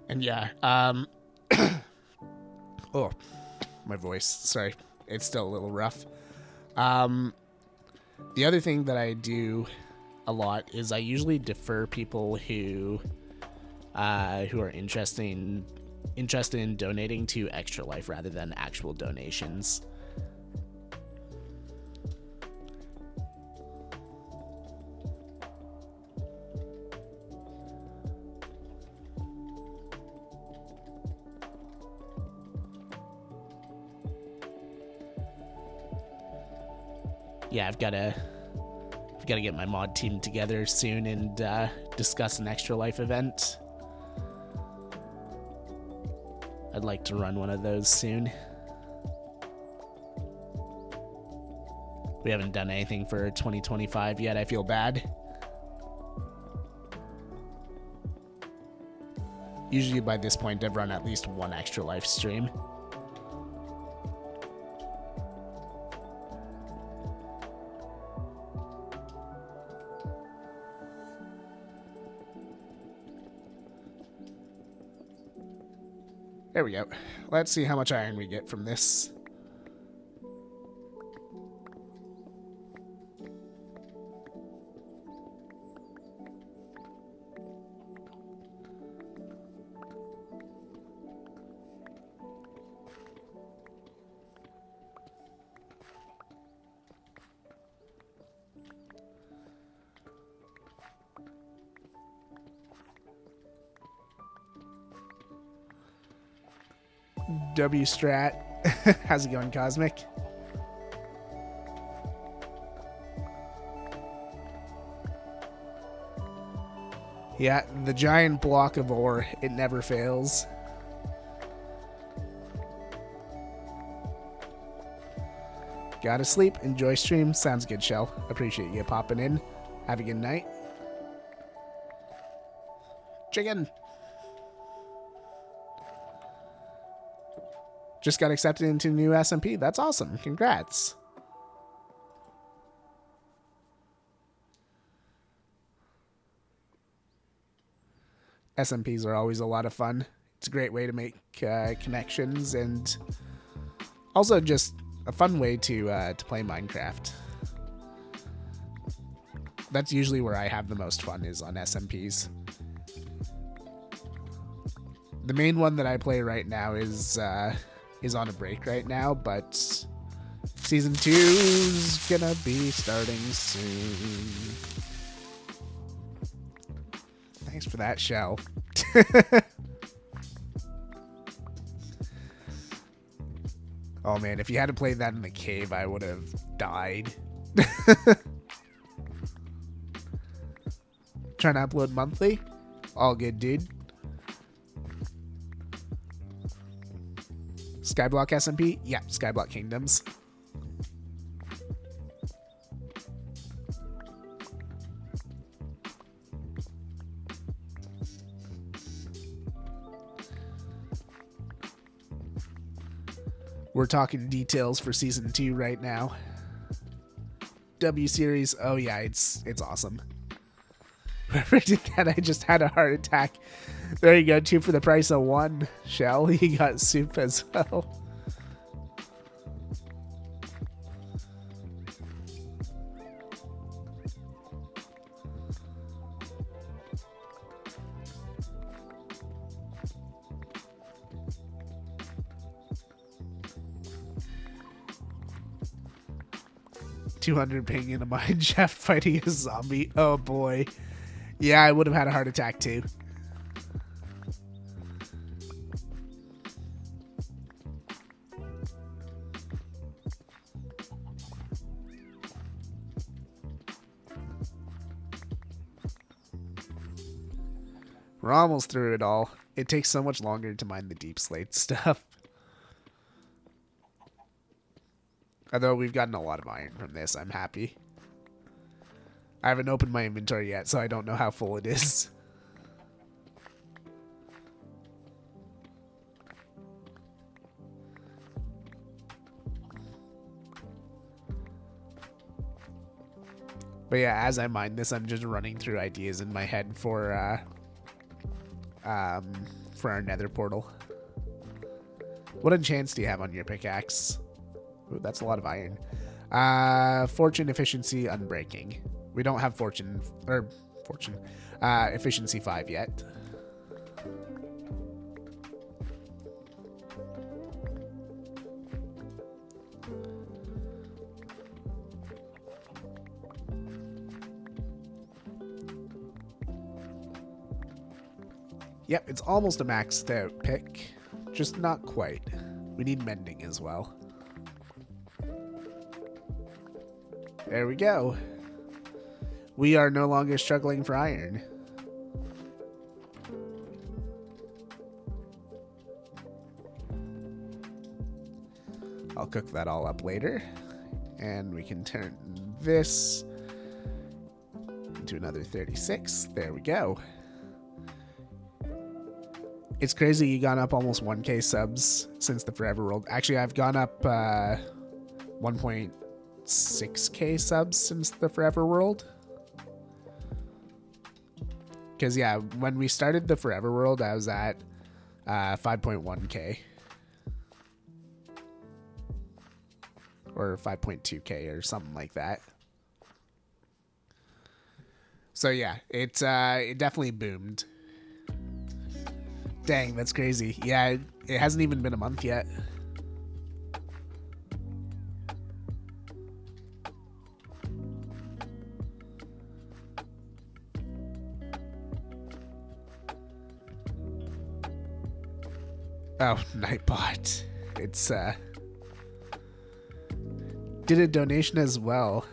And yeah, oh, my voice, sorry, it's still a little rough. The other thing that I do a lot is I usually defer people who who are interested in donating to Extra Life rather than actual donations. Yeah, I've got to get my mod team together soon and discuss an Extra Life event. I'd like to run one of those soon. We haven't done anything for 2025 yet. I feel bad. Usually by this point, I've run at least one Extra Life stream. There we go. Let's see how much iron we get from this. W Strat. How's it going, Cosmic? Yeah, the giant block of ore, it never fails. Gotta sleep. Enjoy stream. Sounds good, Shell. Appreciate you popping in. Have a good night. Chicken. Just got accepted into new SMP. That's awesome. Congrats. SMPs are always a lot of fun. It's a great way to make connections and also just a fun way to play Minecraft. That's usually where I have the most fun, is on SMPs. The main one that I play right now is on a break right now, but season 2's gonna be starting soon. Thanks for that, Shell. Oh man, if you had to play that in the cave, I would have died. Trying to upload monthly? All good, dude. Skyblock SMP? Yeah, Skyblock Kingdoms. We're talking details for season 2 right now. W series, oh yeah, it's awesome. Whoever did that, I just had a heart attack. There you go, 2 for the price of 1. Shell, you got soup as well. $200 ping in a mine shaft fighting a zombie. Oh boy. Yeah, I would have had a heart attack too. We're almost through it all. It takes so much longer to mine the deep slate stuff. Although we've gotten a lot of iron from this, I'm happy. I haven't opened my inventory yet, so I don't know how full it is. But yeah, as I mine this, I'm just running through ideas in my head for our nether portal. What enchants do you have on your pickaxe? Ooh, that's a lot of iron. Fortune, efficiency, unbreaking. We don't have fortune efficiency 5 yet. Yep, it's almost a maxed out pick. Just not quite. We need mending as well. There we go. We are no longer struggling for iron. I'll cook that all up later. And we can turn this into another 36. There we go. It's crazy you gone up almost 1K subs since the Forever World. Actually, I've gone up 1.6K subs since the Forever World. Because, yeah, when we started the Forever World, I was at 5.1K. Or 5.2K or something like that. So, yeah, it definitely boomed. Dang, that's crazy. Yeah, it hasn't even been a month yet. Oh, Nightbot. It's, did a donation as well.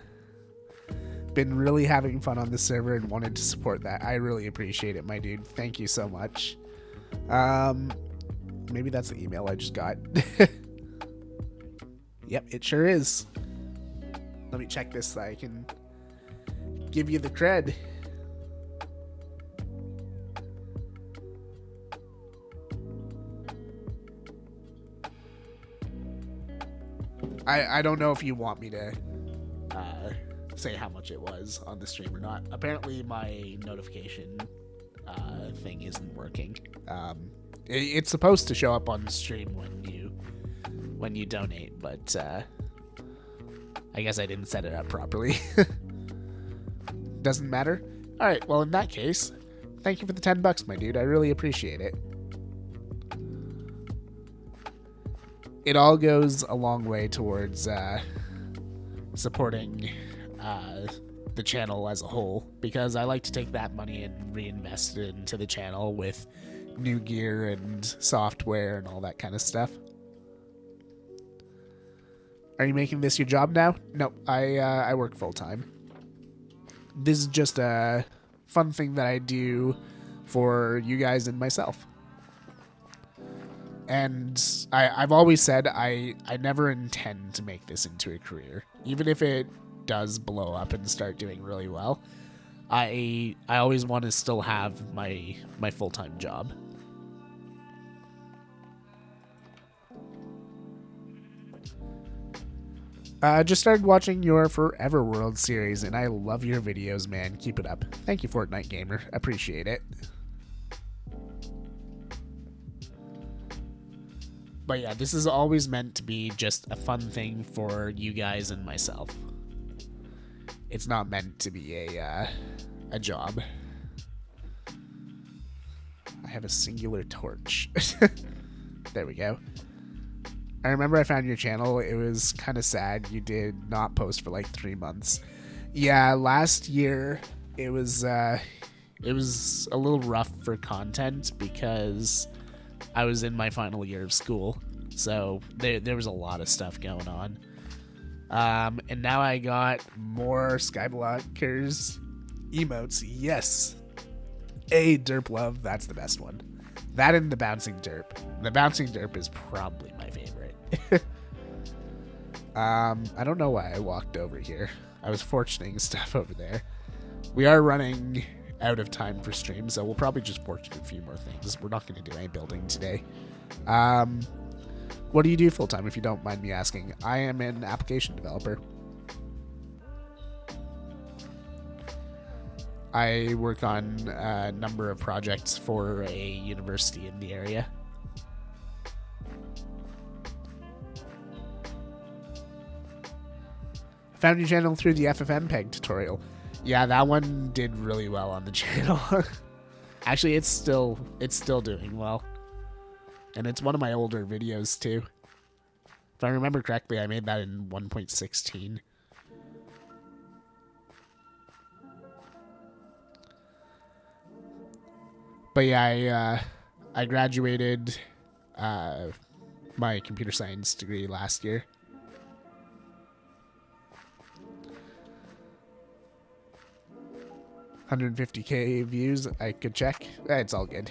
Been really having fun on the server and wanted to support that. I really appreciate it, my dude. Thank you so much. Maybe that's the email I just got. Yep, it sure is. Let me check this so I can give you the cred. I don't know if you want me to say how much it was on the stream or not. Apparently my notification thing isn't working. It's supposed to show up on stream when you donate, but I guess I didn't set it up properly. Doesn't matter. All right, well, in that case, thank you for the $10, my dude. I really appreciate it. It all goes a long way towards supporting the channel as a whole, because I like to take that money and reinvest it into the channel with new gear and software and all that kind of stuff. Are you making this your job now? No, I work full-time. This is just a fun thing that I do for you guys and myself. And I've always said I never intend to make this into a career. Even if it does blow up and start doing really well, I always want to still have my full-time job. Just started watching your Forever World series, and I love your videos, man. Keep it up. Thank you, Fortnite Gamer. Appreciate it. But yeah, this is always meant to be just a fun thing for you guys and myself. It's not meant to be a job. I have a singular torch. There we go. I remember I found your channel. It was kind of sad. You did not post for like 3 months. Yeah, last year it was a little rough for content because I was in my final year of school, so there was a lot of stuff going on. And now I got more Skyblockers emotes. Yes. Derp Love, that's the best one. That and the Bouncing Derp. The Bouncing Derp is probably my favorite. I don't know why I walked over here. I was fortuning stuff over there. We are running out of time for stream, so we'll probably just fortune a few more things. We're not going to do any building today. What do you do full time, if you don't mind me asking? I am an application developer. I work on a number of projects for a university in the area. Found your channel through the FFmpeg tutorial. Yeah, that one did really well on the channel. Actually, it's still doing well. And it's one of my older videos too. If I remember correctly, I made that in 1.16. But yeah, I graduated my computer science degree last year. $150K views. I could check. It's all good.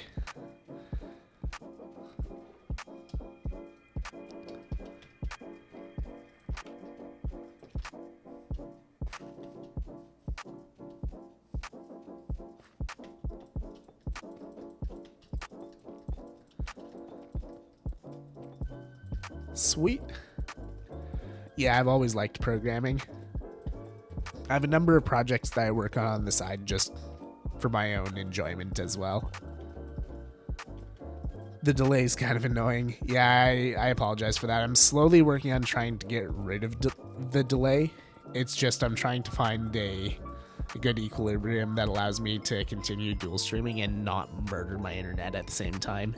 Sweet. Yeah, I've always liked programming. I have a number of projects that I work on the side just for my own enjoyment as well. The delay is kind of annoying. Yeah, I apologize for that. I'm slowly working on trying to get rid of the delay. It's just I'm trying to find a good equilibrium that allows me to continue dual streaming and not murder my internet at the same time.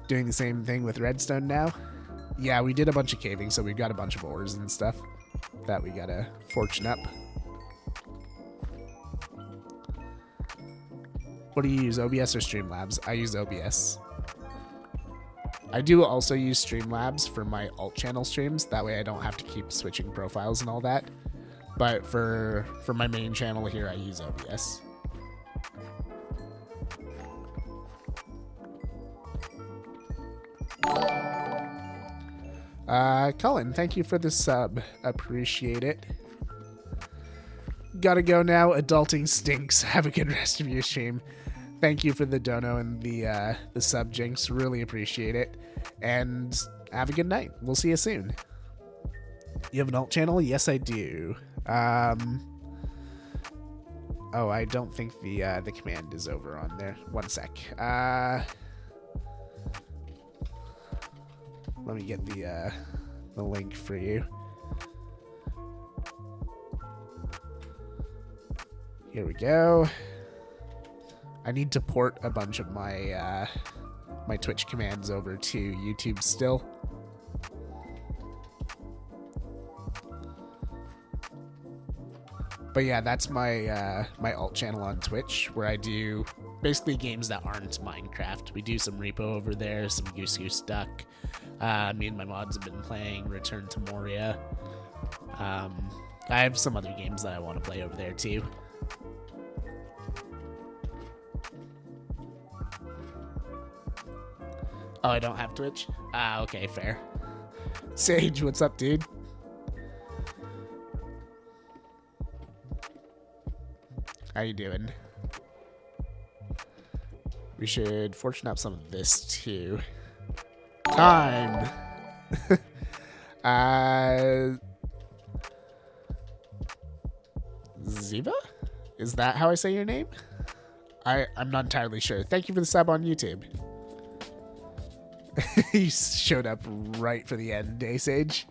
Doing the same thing with redstone now. Yeah, we did a bunch of caving, so we've got a bunch of ores and stuff that we gotta fortune up. What do you use, OBS or Streamlabs? I use OBS. I do also use Streamlabs for my alt channel streams. That way I don't have to keep switching profiles and all that. But for my main channel here, I use OBS. Colin, thank you for the sub. Appreciate it. Gotta go now. Adulting stinks. Have a good rest of your stream. Thank you for the dono and the sub, Jinx. Really appreciate it. And have a good night. We'll see you soon. You have an alt channel? Yes, I do. Oh, I don't think the command is over on there. One sec. Let me get the link for you. Here we go. I need to port a bunch of my my Twitch commands over to YouTube still. But yeah, that's my my alt channel on Twitch, where I do basically games that aren't Minecraft. We do some Repo over there, some Goose Goose Duck. Me and my mods have been playing Return to Moria. I have some other games that I want to play over there too. Oh, I don't have Twitch? Okay, fair. Sage, what's up, dude? How you doing? We should fortune up some of this too. Time! Ziva? Is that how I say your name? I'm not entirely sure. Thank you for the sub on YouTube. You showed up right for the end, eh, Sage?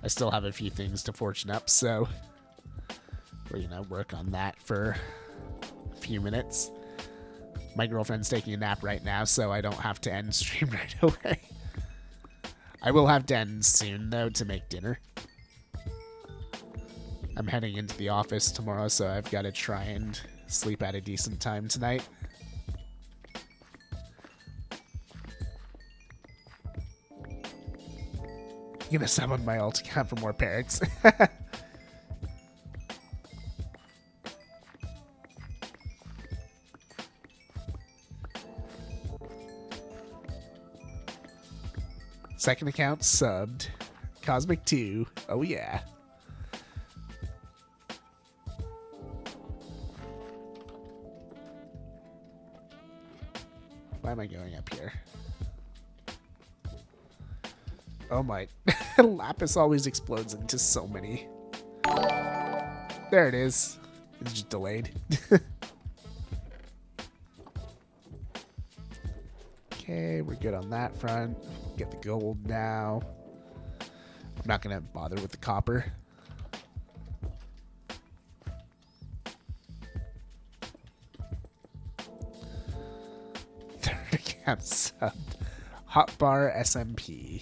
I still have a few things to fortune up, so we're gonna work on that for a few minutes. My girlfriend's taking a nap right now, so I don't have to end stream right away. I will have to end soon, though, to make dinner. I'm heading into the office tomorrow, so I've got to try and sleep at a decent time tonight. I'm gonna summon my alt account for more parrots. Second account subbed. Cosmic 2. Oh yeah. Why am I going up here? Oh my. Lapis always explodes into so many. There it is. It's just delayed. Okay, we're good on that front. Get the gold now. I'm not going to bother with the copper. Third account subbed. Hotbar SMP.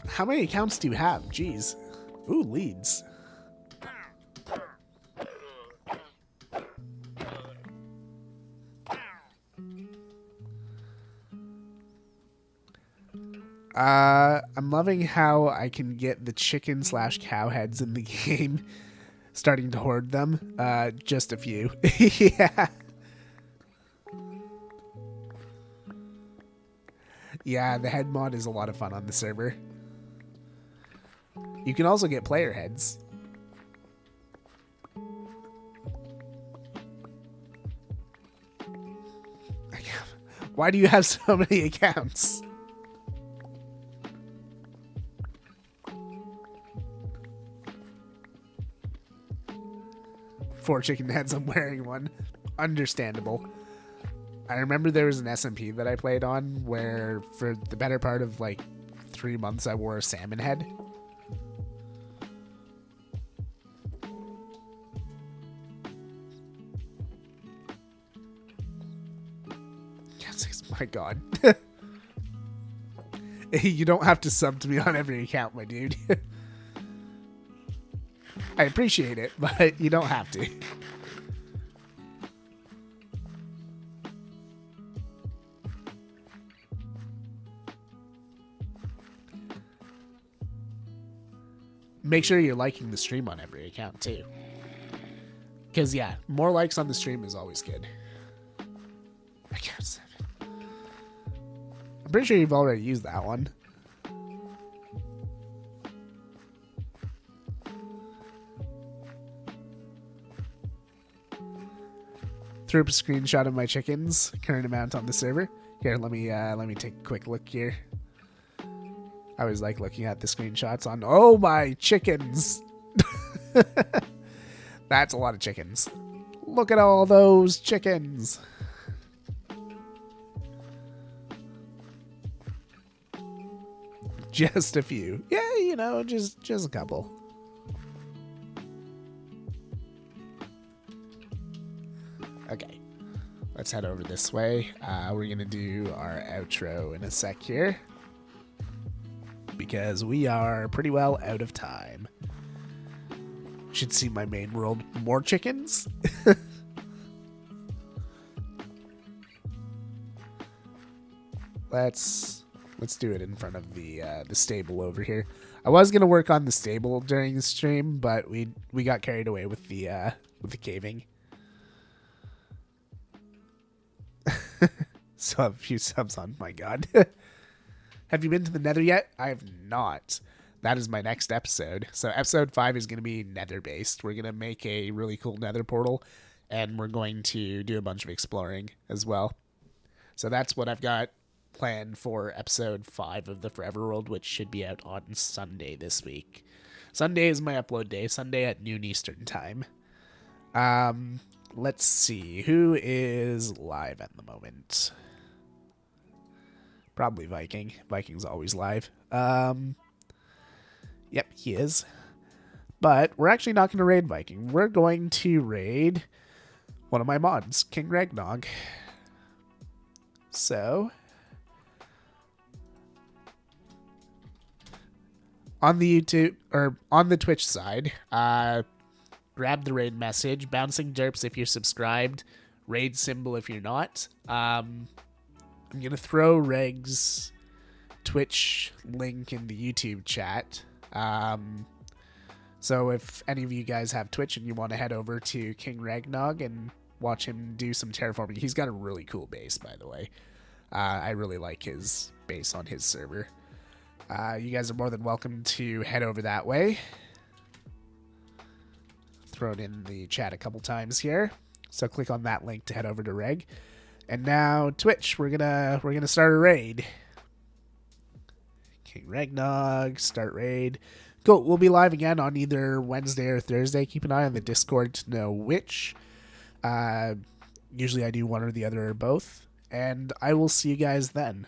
How many accounts do you have? Jeez. Ooh, leads. I'm loving how I can get the chicken / cow heads in the game. Starting to hoard them. Just a few. Yeah. Yeah, the head mod is a lot of fun on the server. You can also get player heads. Why do you have so many accounts? Four chicken heads, I'm wearing one. Understandable. I remember there was an SMP that I played on where for the better part of like 3 months I wore a salmon head. Yes, my god. You don't have to sub to me on every account, my dude. I appreciate it, but you don't have to. Make sure you're liking the stream on every account, too. Because, yeah, more likes on the stream is always good. Account 7. I'm pretty sure you've already used that one. Threw up a screenshot of my chickens, current amount on the server. Here, let me take a quick look here. I always like looking at the screenshots on. Oh my chickens! That's a lot of chickens. Look at all those chickens. Just a few. Yeah, you know, just a couple. Okay, let's head over this way. We're going to do our outro in a sec here, because we are pretty well out of time. Should see my main world. More chickens? Let's do it in front of the stable over here. I was going to work on the stable during the stream, but we got carried away with the caving. So a few subs on, my god. Have you been to the nether yet? I have not. That is my next episode. So episode 5 is going to be nether based. We're going to make a really cool nether portal, and we're going to do a bunch of exploring as well. So that's what I've got planned for episode 5 of the Forever World, which should be out on Sunday this week. Sunday is my upload day. Sunday at noon Eastern time. Let's see. Who is live at the moment? Probably Viking. Viking's always live. Yep, he is. But we're actually not going to raid Viking. We're going to raid one of my mods, King Ragnog. So, on the YouTube, or on the Twitch side, grab the raid message, bouncing derps if you're subscribed, raid symbol if you're not. I'm going to throw Reg's Twitch link in the YouTube chat. So if any of you guys have Twitch and you want to head over to King Ragnog and watch him do some terraforming, he's got a really cool base, by the way. I really like his base on his server. You guys are more than welcome to head over that way. Throw it in the chat a couple times here. So click on that link to head over to Reg. And now Twitch, we're gonna start a raid. King Ragnog, start raid. Cool. We'll be live again on either Wednesday or Thursday. Keep an eye on the Discord to know which. Usually I do one or the other or both. And I will see you guys then.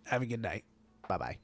Have a good night. Bye-bye.